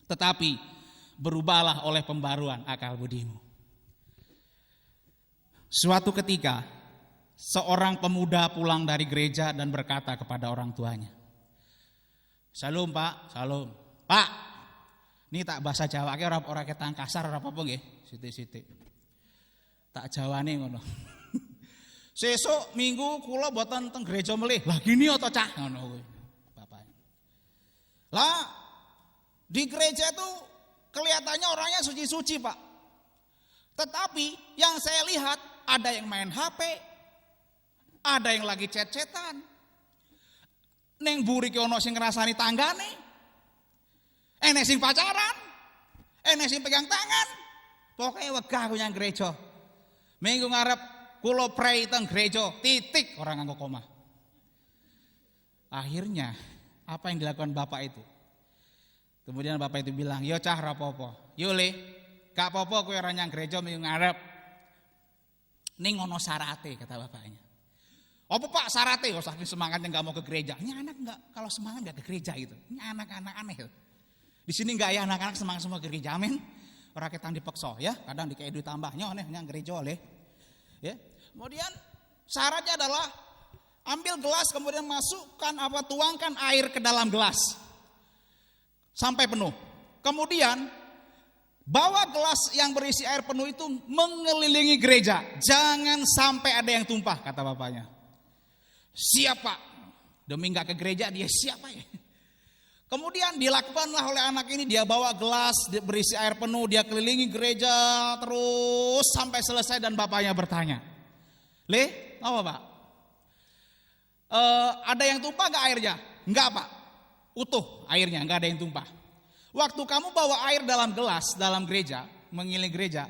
tetapi berubahlah oleh pembaruan akal budimu. Suatu ketika, seorang pemuda pulang dari gereja dan berkata kepada orang tuanya, "Salam Pak, salam. Pak, ini tak bahasa Jawa ke orang ketang kasar ora apa-apa nggih, sithik-sithik. Tak jawane ngono. Sesuk minggu kula boten teng gereja melih. Lah gini to cah ngono kuwi. Bapaknya. Lah di gereja itu kelihatannya orangnya suci-suci, Pak. Tetapi yang saya lihat ada yang main HP, ada yang lagi chat-chatan. Neng buri ki ono sing ngrasani tanggane. Enek sing pacaran. Enek sing pegang tangan. Pokoke wegah aku nyang gereja. Minggu ngarep kula pray teng gereja, titik orang nganggo koma. Akhirnya apa yang dilakukan bapak itu? Kemudian bapak itu bilang, "Yo cah ra apa-apa. Yo le, gak apa-apa kowe ora nyang gereja minggu ngarep. Ning ono syarate," kata bapaknya. "Apa Pak syarate?" Oh, saking semangatnya enggak mau ke gereja. Ini anak enggak kalau semangat enggak ke gereja gitu. Ini anak-anak aneh. Di sini enggak ya anak-anak semangat semua ke gereja. Amin. Ora ketang dipaksa ya, kadang dikei duit tambahnya aneh nyang gereja le. Ya. Kemudian syaratnya adalah ambil gelas kemudian masukkan tuangkan air ke dalam gelas sampai penuh. Kemudian bawa gelas yang berisi air penuh itu mengelilingi gereja. Jangan sampai ada yang tumpah, kata bapaknya. "Siap Pak." Demi enggak ke gereja dia siapa ya. Kemudian dilakukanlah oleh anak ini, dia bawa gelas berisi air penuh, dia kelilingi gereja terus sampai selesai dan bapaknya bertanya, "Le, apa Pak? Ada yang tumpah gak airnya?" "Enggak Pak, utuh airnya, enggak ada yang tumpah." "Waktu kamu bawa air dalam gelas, dalam gereja, mengelilingi gereja,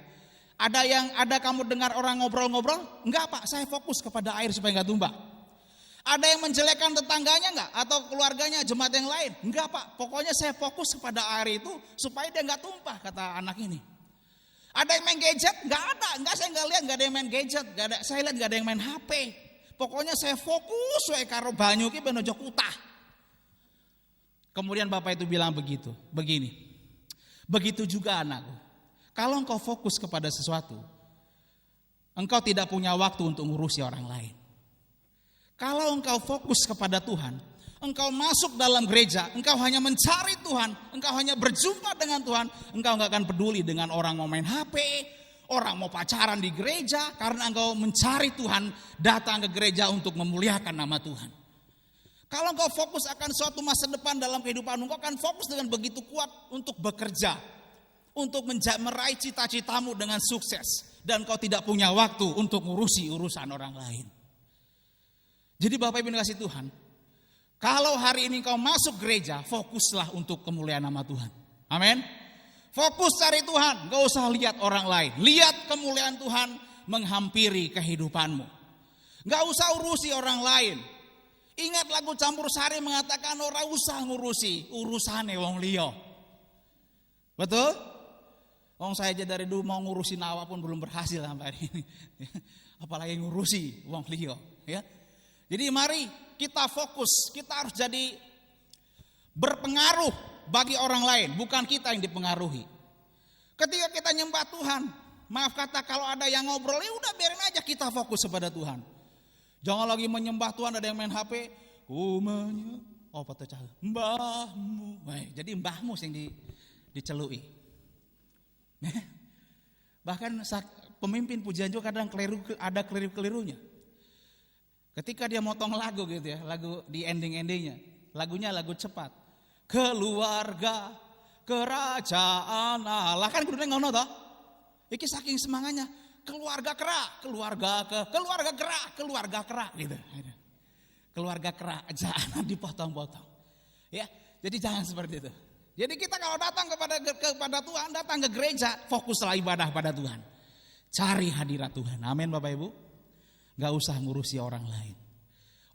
ada kamu dengar orang ngobrol-ngobrol?" "Enggak Pak, saya fokus kepada air supaya enggak tumpah." "Ada yang menjelekkan tetangganya enggak? Atau keluarganya, jemaat yang lain?" "Enggak Pak, pokoknya saya fokus kepada air itu supaya dia enggak tumpah," kata anak ini. "Ada yang main gadget?" "Enggak ada, saya enggak lihat enggak ada yang main gadget, saya lihat enggak ada yang main HP. Pokoknya saya fokus wae karo banyu ki ben aja kutah." Kemudian bapak itu bilang begini. "Begitu juga anakku. Kalau engkau fokus kepada sesuatu, engkau tidak punya waktu untuk ngurusi orang lain. Kalau engkau fokus kepada Tuhan, engkau masuk dalam gereja, engkau hanya mencari Tuhan, engkau hanya berjumpa dengan Tuhan, engkau enggak akan peduli dengan orang mau main HP, orang mau pacaran di gereja, karena engkau mencari Tuhan, datang ke gereja untuk memuliakan nama Tuhan. Kalau engkau fokus akan suatu masa depan dalam kehidupanmu, engkau akan fokus dengan begitu kuat untuk bekerja, untuk meraih cita-citamu dengan sukses, dan engkau tidak punya waktu untuk ngurusi urusan orang lain. Jadi Bapak Ibu kasih Tuhan, kalau hari ini kau masuk gereja, fokuslah untuk kemuliaan nama Tuhan. Amin. Fokus cari Tuhan, gak usah lihat orang lain. Lihat kemuliaan Tuhan menghampiri kehidupanmu. Gak usah urusi orang lain. Ingat lagu Campur Sari mengatakan ora usah ngurusi urusane wong liya. Betul? Wong saya aja dari dulu mau ngurusin Nawa pun belum berhasil sampai hari ini. Apalagi ngurusi wong liya, ya. Jadi mari kita fokus, kita harus jadi berpengaruh bagi orang lain, bukan kita yang dipengaruhi. Ketika kita nyembah Tuhan, maaf kata kalau ada yang ngobrol, ya udah biarin aja kita fokus kepada Tuhan. Jangan lagi menyembah Tuhan ada yang main HP. Mbahmu. Jadi mbahmu yang dicelui. Bahkan pemimpin pujian juga kadang ada keliru-kelirunya. Ketika dia motong lagu gitu ya, lagu di ending-endingnya, lagunya lagu cepat. Keluarga kerajaan Allah, kan kudunya ngono toh. Iki saking semangatnya, keluarga kerak gitu. Keluarga kerajaan dipotong-potong. Ya, jadi jangan seperti itu. Jadi kita kalau datang kepada Tuhan, datang ke gereja, fokuslah ibadah pada Tuhan. Cari hadirat Tuhan. Amin Bapak Ibu. Gak usah ngurusi orang lain.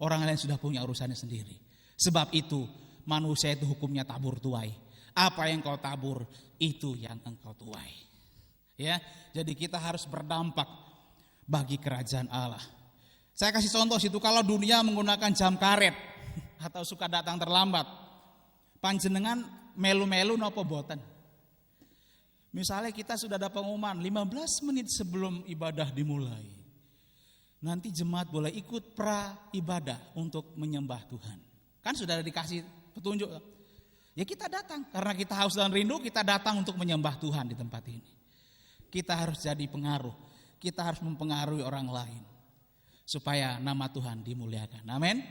Orang lain sudah punya urusannya sendiri. Sebab itu manusia itu hukumnya tabur tuai. Apa yang kau tabur itu yang engkau tuai. Ya, jadi kita harus berdampak bagi kerajaan Allah. Saya kasih contoh situ, kalau dunia menggunakan jam karet, atau suka datang terlambat. Panjenengan melu-melu napa boten? Misalnya kita sudah ada pengumuman 15 menit sebelum ibadah dimulai. Nanti jemaat boleh ikut pra ibadah untuk menyembah Tuhan. Kan sudah dikasih petunjuk. Ya kita datang karena kita haus dan rindu, kita datang untuk menyembah Tuhan di tempat ini. Kita harus jadi pengaruh. Kita harus mempengaruhi orang lain supaya nama Tuhan dimuliakan. Amin.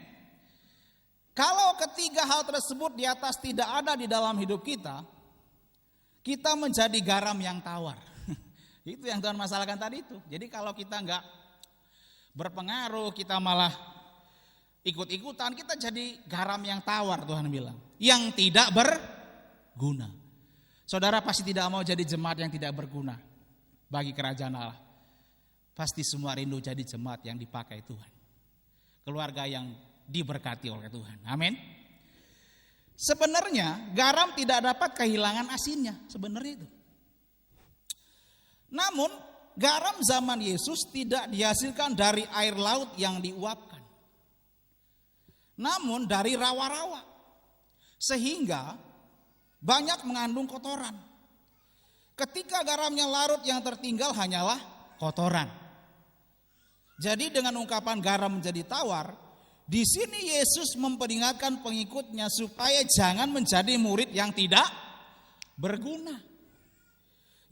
Kalau ketiga hal tersebut di atas tidak ada di dalam hidup kita, kita menjadi garam yang tawar. Itu yang Tuhan masalahkan tadi itu. Jadi kalau kita enggak berpengaruh, kita malah ikut-ikutan, kita jadi garam yang tawar, Tuhan bilang, yang tidak berguna. Saudara pasti tidak mau jadi jemaat yang tidak berguna bagi kerajaan Allah. Pasti semua rindu jadi jemaat yang dipakai Tuhan, keluarga yang diberkati oleh Tuhan. Amin. Sebenarnya garam tidak dapat kehilangan asinnya, sebenarnya itu. Namun garam zaman Yesus tidak dihasilkan dari air laut yang diuapkan, namun dari rawa-rawa, sehingga banyak mengandung kotoran. Ketika garamnya larut, yang tertinggal hanyalah kotoran. Jadi dengan ungkapan garam menjadi tawar, di sini Yesus memperingatkan pengikutnya supaya jangan menjadi murid yang tidak berguna,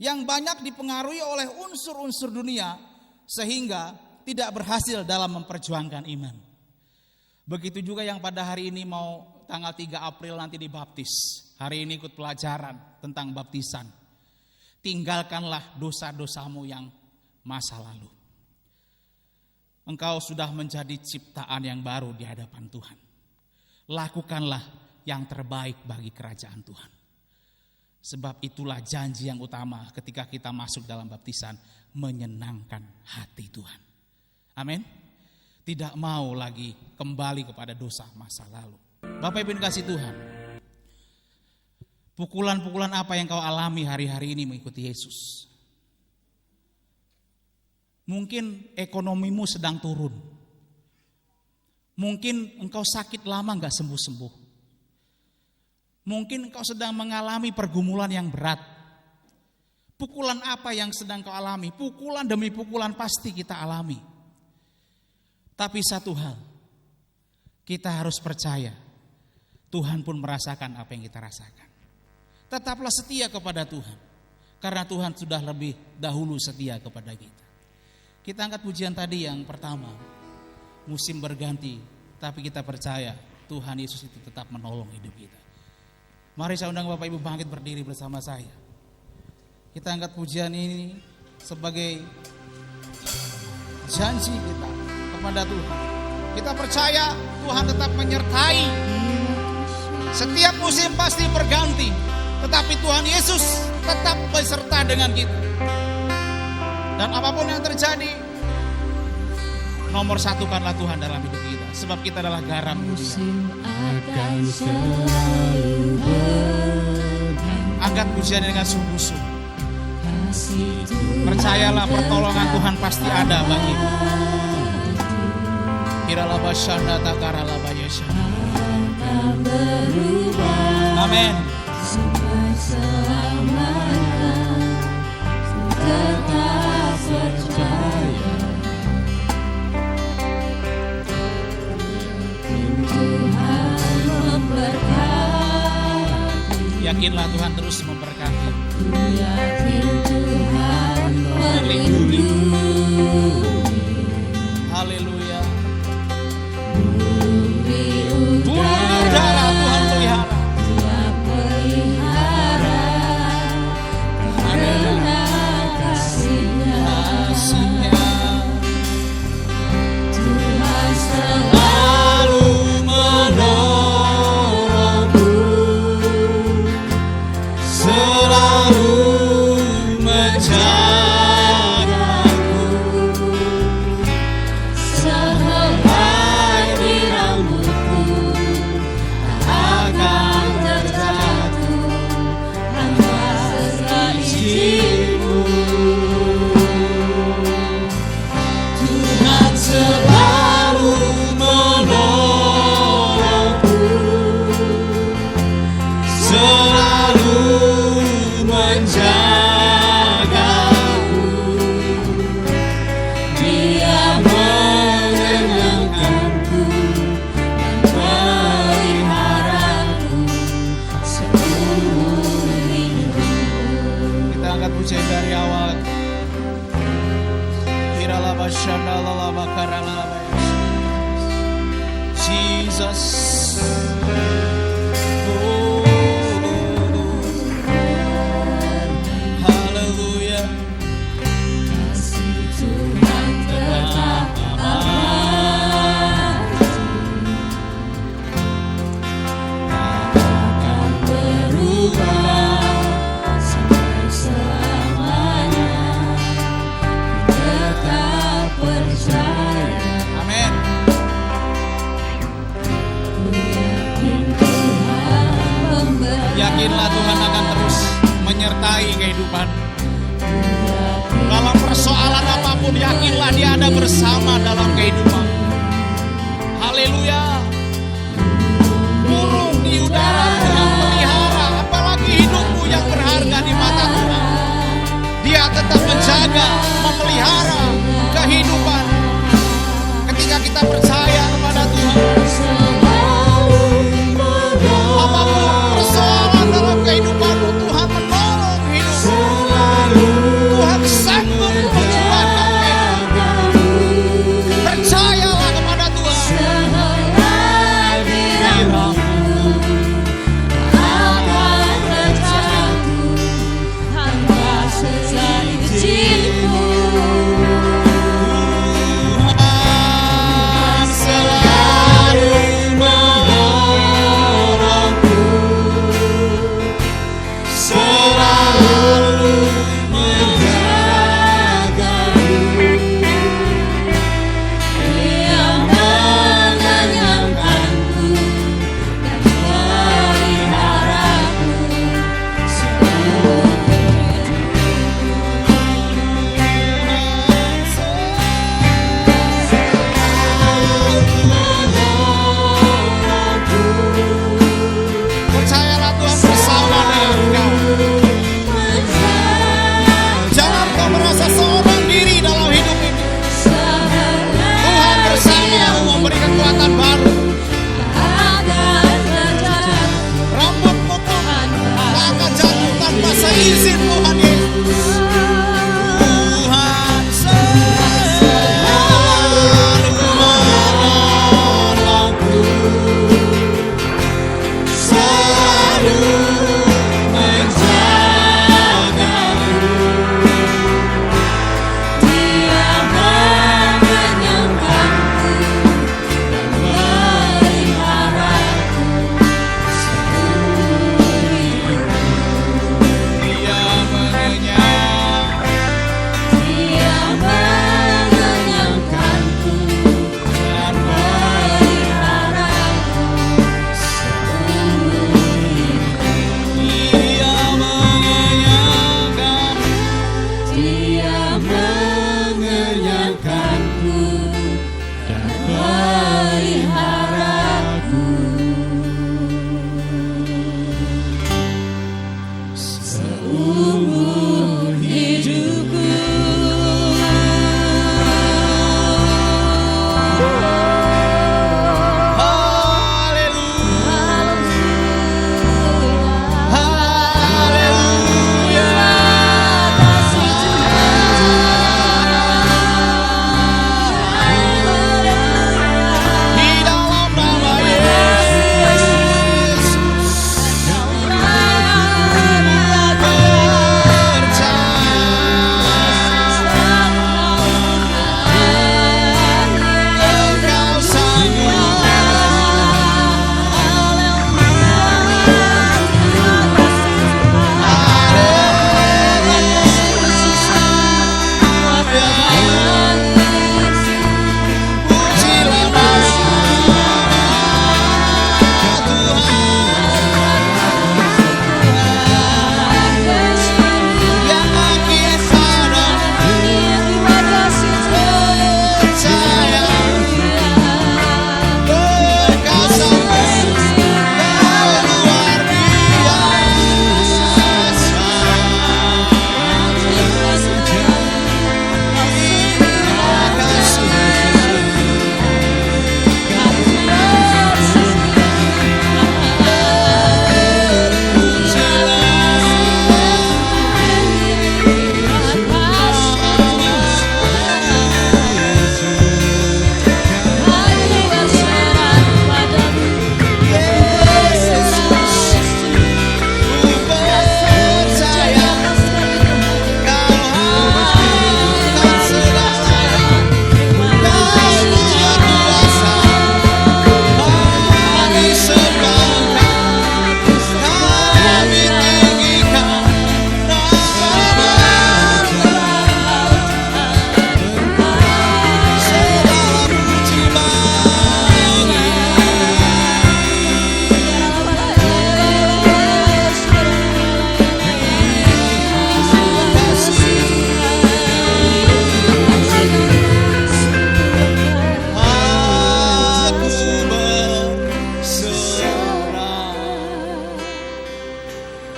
yang banyak dipengaruhi oleh unsur-unsur dunia sehingga tidak berhasil dalam memperjuangkan iman. Begitu juga yang pada hari ini mau tanggal 3 April nanti dibaptis. Hari ini ikut pelajaran tentang baptisan. Tinggalkanlah dosa-dosamu yang masa lalu. Engkau sudah menjadi ciptaan yang baru di hadapan Tuhan. Lakukanlah yang terbaik bagi kerajaan Tuhan. Sebab itulah janji yang utama ketika kita masuk dalam baptisan, menyenangkan hati Tuhan. Amin. Tidak mau lagi kembali kepada dosa masa lalu. Bapak Ibu kasih Tuhan, pukulan-pukulan apa yang kau alami hari-hari ini mengikuti Yesus? Mungkin ekonomimu sedang turun. Mungkin engkau sakit lama gak sembuh-sembuh. Mungkin engkau sedang mengalami pergumulan yang berat. Pukulan apa yang sedang kau alami? Pukulan demi pukulan pasti kita alami. Tapi satu hal, kita harus percaya Tuhan pun merasakan apa yang kita rasakan. Tetaplah setia kepada Tuhan, karena Tuhan sudah lebih dahulu setia kepada kita. Kita angkat pujian tadi yang pertama, musim berganti, tapi kita percaya Tuhan Yesus itu tetap menolong hidup kita. Mari saya undang Bapak Ibu bangkit berdiri bersama saya. Kita angkat pujian ini sebagai janji kita kepada Tuhan. Kita percaya Tuhan tetap menyertai. Setiap musim pasti berganti, tetapi Tuhan Yesus tetap beserta dengan kita. Dan apapun yang terjadi, nomor satukanlah Tuhan dalam hidup kita. Sebab kita adalah garam dunia. Akan selalu Angkat pujian dengan sungguh-sungguh. Percayalah pertolongan Tuhan pasti ada bagimu. Iralabashanda takaralabayasha. Amin. tetap percaya. Tuhan memberkati. Yakinlah Tuhan terus memberkati. Yakin Tuhan melindungi. Haleluya. Bumi Udara Tuhan pelihara. Dia pelihara karena kasih-Nya. Tuhan selalu menolongku, selalu menjagaku. angkat pujian dari awal. Kiralaba shandalaba karalaba. Jesus. Haleluya. Kasih Tuhan tetap akan berubah sampai selamanya. Tetap percaya. Amin. Yakinlah Tuhan akan terus menyertai kehidupan. Dalam persoalan apapun, yakinlah Dia ada bersama dalam kehidupan. Haleluya. Burung di udara Tuhan pelihara, apalagi hidupmu yang berharga di mata Tuhan. Dia tetap menjaga, memelihara kehidupan. Ketika kita percaya kepada Tuhan, apapun persoalan dalam kehidupanmu, Tuhan menolong hidupmu. Tuhan sanggup memperjuangkan kehidupanmu. Percayalah kepada Tuhan. Tuhan selalu menolongku, selalu menjagaku. Dia mengenyangkanku dan memeliharaku seumur Percayalah Tuhan bersama dengan engkau. Jangan kau merasa seorang diri dalam hidup ini. Tuhan bersamamu memberi kekuatan baru. Rambut potong tak akan jatuh tanpa seizin Tuhan Yesus. Tuhan selalu menolongku, selalu menjagaku. Dia mengenyangkanku dan memeliharaku seumur hidupku. Dia mengenyang, Dia mengenyangkanku dan memeliharaku seumur hidupku. Dia mengenyangkan, Dia mengenyangkanku dan memeliharaku seumur hidupku. haleluya, haleluya. Di dalam nama Yesus,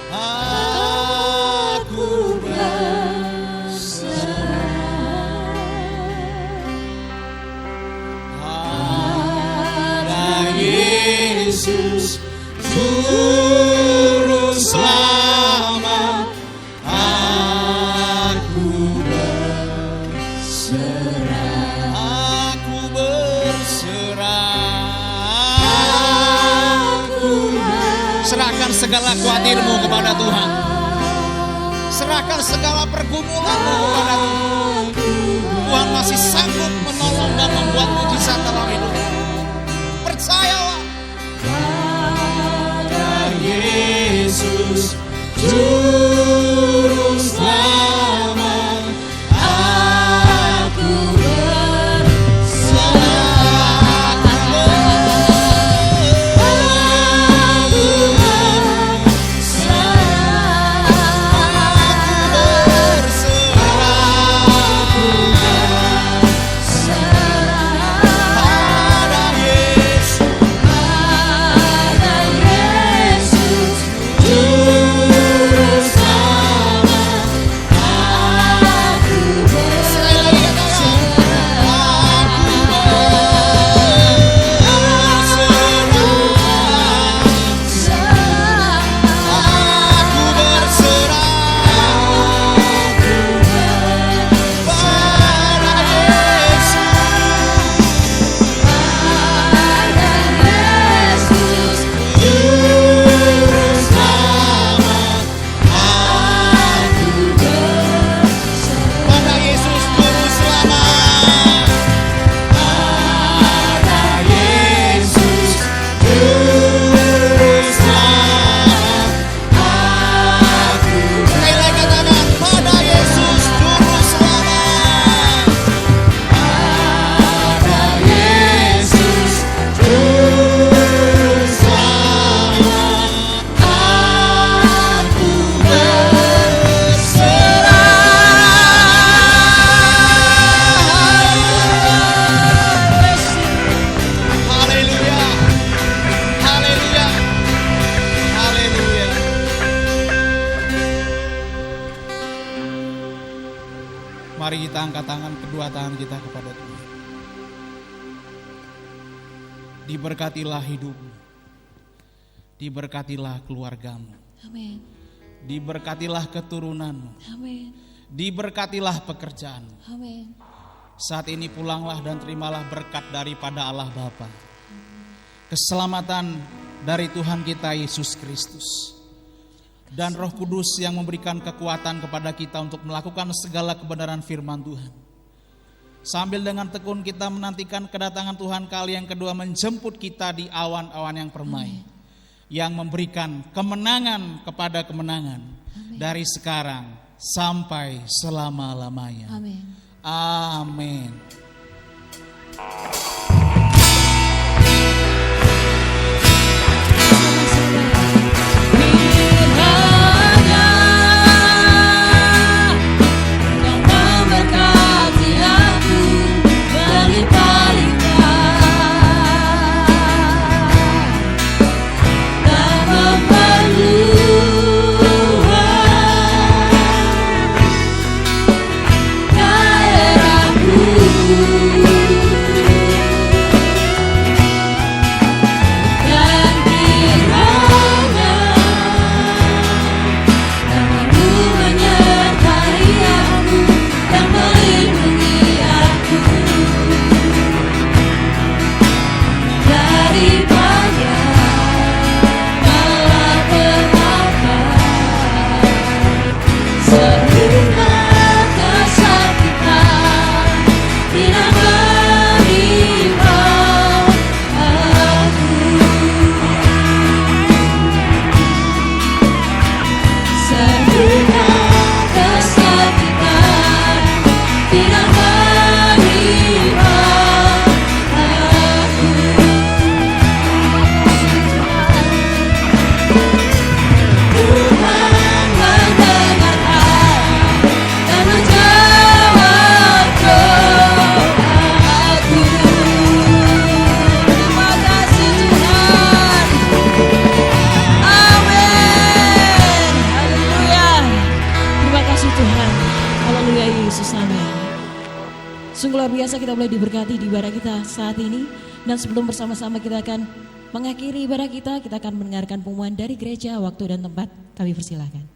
Aku berserah. Pada Yesus Juru Selamat, aku berserah. Aku berserah. Serahkan segala khawatirmu kepada Tuhan. Serahkan segala pergumulanmu kepada Tuhan. Tuhan masih sanggup menolong dan membuat mujizat dalam hidupmu. Percayalah. Yesus Juru Selamat, aku berserah. Mari kita angkat tangan, kedua tangan kita kepada Tuhan. Diberkatilah hidupmu. Diberkatilah keluargamu. Amin. Diberkatilah keturunanmu. Amin. Diberkatilah pekerjaanmu. Amin. Saat ini pulanglah dan terimalah berkat daripada Allah Bapa. Keselamatan dari Tuhan kita Yesus Kristus. Dan Roh Kudus yang memberikan kekuatan kepada kita untuk melakukan segala kebenaran firman Tuhan. Sambil dengan tekun kita menantikan kedatangan Tuhan kali yang kedua menjemput kita di awan-awan yang permai. Yang memberikan kemenangan kepada kemenangan. Amin. Dari sekarang sampai selama-lamanya. Amin. Amin. Amin. bersama ya. Sungguh luar biasa kita boleh diberkati di ibadah kita saat ini. Dan sebelum bersama-sama kita akan mengakhiri ibadah kita akan mendengarkan pengumuman dari gereja, waktu dan tempat. Kami persilahkan.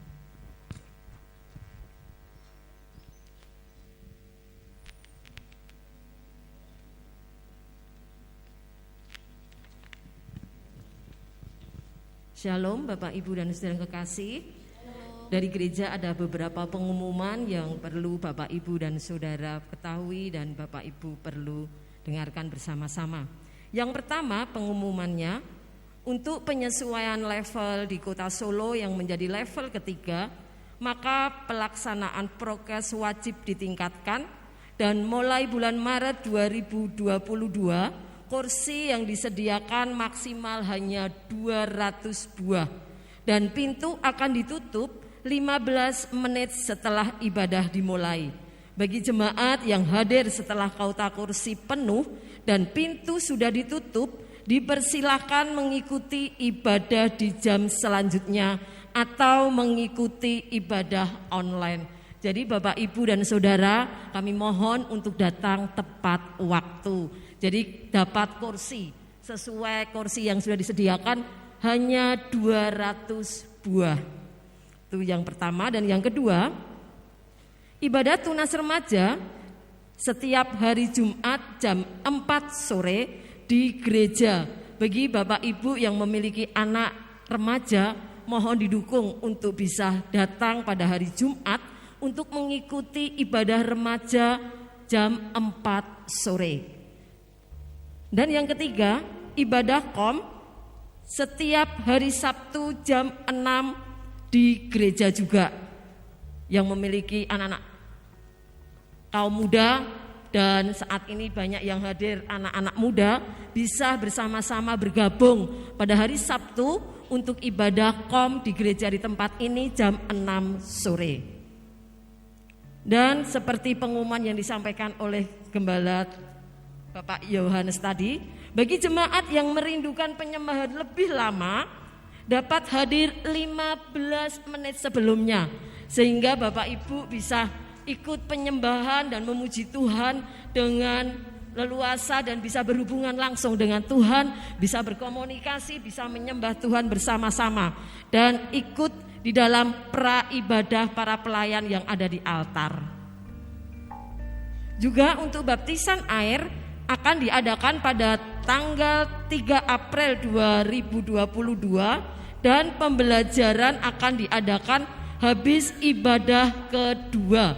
Shalom Bapak Ibu dan Saudara yang kekasih. Dari gereja ada beberapa pengumuman yang perlu Bapak Ibu dan Saudara ketahui dan Bapak Ibu perlu dengarkan bersama-sama. Yang pertama pengumumannya, untuk penyesuaian level di Kota Solo yang menjadi level ketiga, maka pelaksanaan prokes wajib ditingkatkan dan mulai bulan Maret 2022 kursi yang disediakan maksimal hanya 200 buah dan pintu akan ditutup 15 menit setelah ibadah dimulai. Bagi jemaat yang hadir setelah kota kursi penuh dan pintu sudah ditutup, dipersilakan mengikuti ibadah di jam selanjutnya atau mengikuti ibadah online. Jadi Bapak Ibu dan Saudara, kami mohon untuk datang tepat waktu. Jadi dapat kursi sesuai kursi yang sudah disediakan hanya 200 buah. Itu yang pertama. Dan yang kedua, ibadah tunas remaja setiap hari Jumat jam 4 sore di gereja. Bagi Bapak Ibu yang memiliki anak remaja, mohon didukung untuk bisa datang pada hari Jumat untuk mengikuti ibadah remaja jam 4 sore. Dan yang ketiga, ibadah kom setiap hari Sabtu jam 6 di gereja juga. Yang memiliki anak-anak kaum muda dan saat ini banyak yang hadir anak-anak muda bisa bersama-sama bergabung pada hari Sabtu untuk ibadah kom di gereja di tempat ini jam 6 sore. Dan seperti pengumuman yang disampaikan oleh Gembala Bapak Yohanes tadi, bagi jemaat yang merindukan penyembahan lebih lama dapat hadir 15 menit sebelumnya sehingga Bapak Ibu bisa ikut penyembahan dan memuji Tuhan dengan leluasa dan bisa berhubungan langsung dengan Tuhan, bisa berkomunikasi, bisa menyembah Tuhan bersama-sama dan ikut di dalam pra-ibadah para pelayan yang ada di altar. Juga untuk baptisan air akan diadakan pada tanggal 3 April 2022 dan pembelajaran akan diadakan habis ibadah kedua.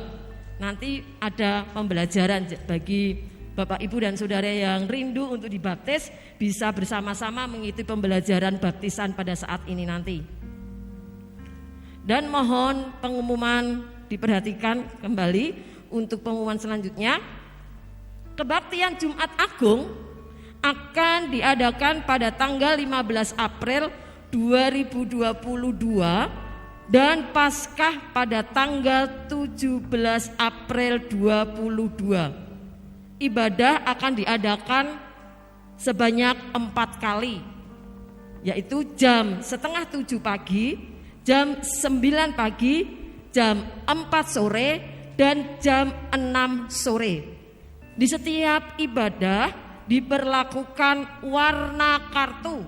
Nanti ada pembelajaran bagi Bapak Ibu dan Saudara yang rindu untuk dibaptis bisa bersama-sama mengikuti pembelajaran baptisan pada saat ini nanti. Dan mohon pengumuman diperhatikan kembali untuk pengumuman selanjutnya. Kebaktian Jumat Agung akan diadakan pada tanggal 15 April 2022 dan Paskah pada tanggal 17 April 2022. Ibadah akan diadakan sebanyak 4 kali, yaitu jam 6:30 pagi, jam 9 pagi, jam 4 sore, dan jam 6 sore. Di setiap ibadah diberlakukan warna kartu.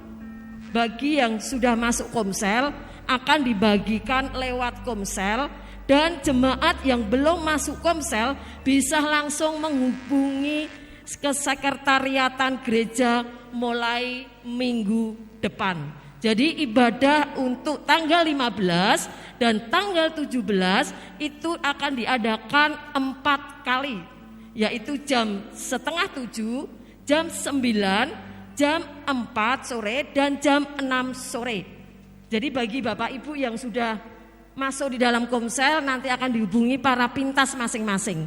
Bagi yang sudah masuk Komsel akan dibagikan lewat Komsel, dan jemaat yang belum masuk Komsel bisa langsung menghubungi ke sekretariatan gereja mulai minggu depan. Jadi ibadah untuk tanggal 15 dan tanggal 17 itu akan diadakan 4 kali, yaitu jam 6:30, jam 9, jam 4 sore, dan jam 6 sore. Jadi bagi Bapak Ibu yang sudah masuk di dalam Komsel nanti akan dihubungi para pintas masing-masing.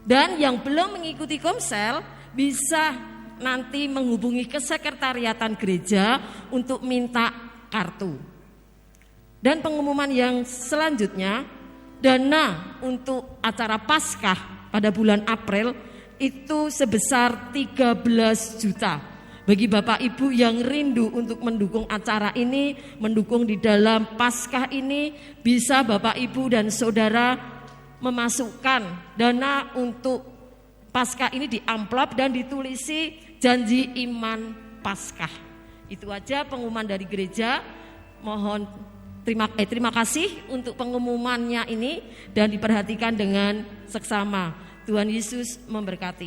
Dan yang belum mengikuti Komsel bisa nanti menghubungi ke sekretariatan gereja untuk minta kartu. Dan pengumuman yang selanjutnya, dana untuk acara Paskah pada bulan April itu sebesar 13 juta. Bagi Bapak Ibu yang rindu untuk mendukung acara ini, mendukung di dalam Paskah ini, bisa Bapak Ibu dan Saudara memasukkan dana untuk Paskah ini di amplop dan ditulisi janji iman Paskah. Itu aja pengumuman dari gereja. Mohon terima kasih untuk pengumumannya ini dan diperhatikan dengan seksama. Tuhan Yesus memberkati.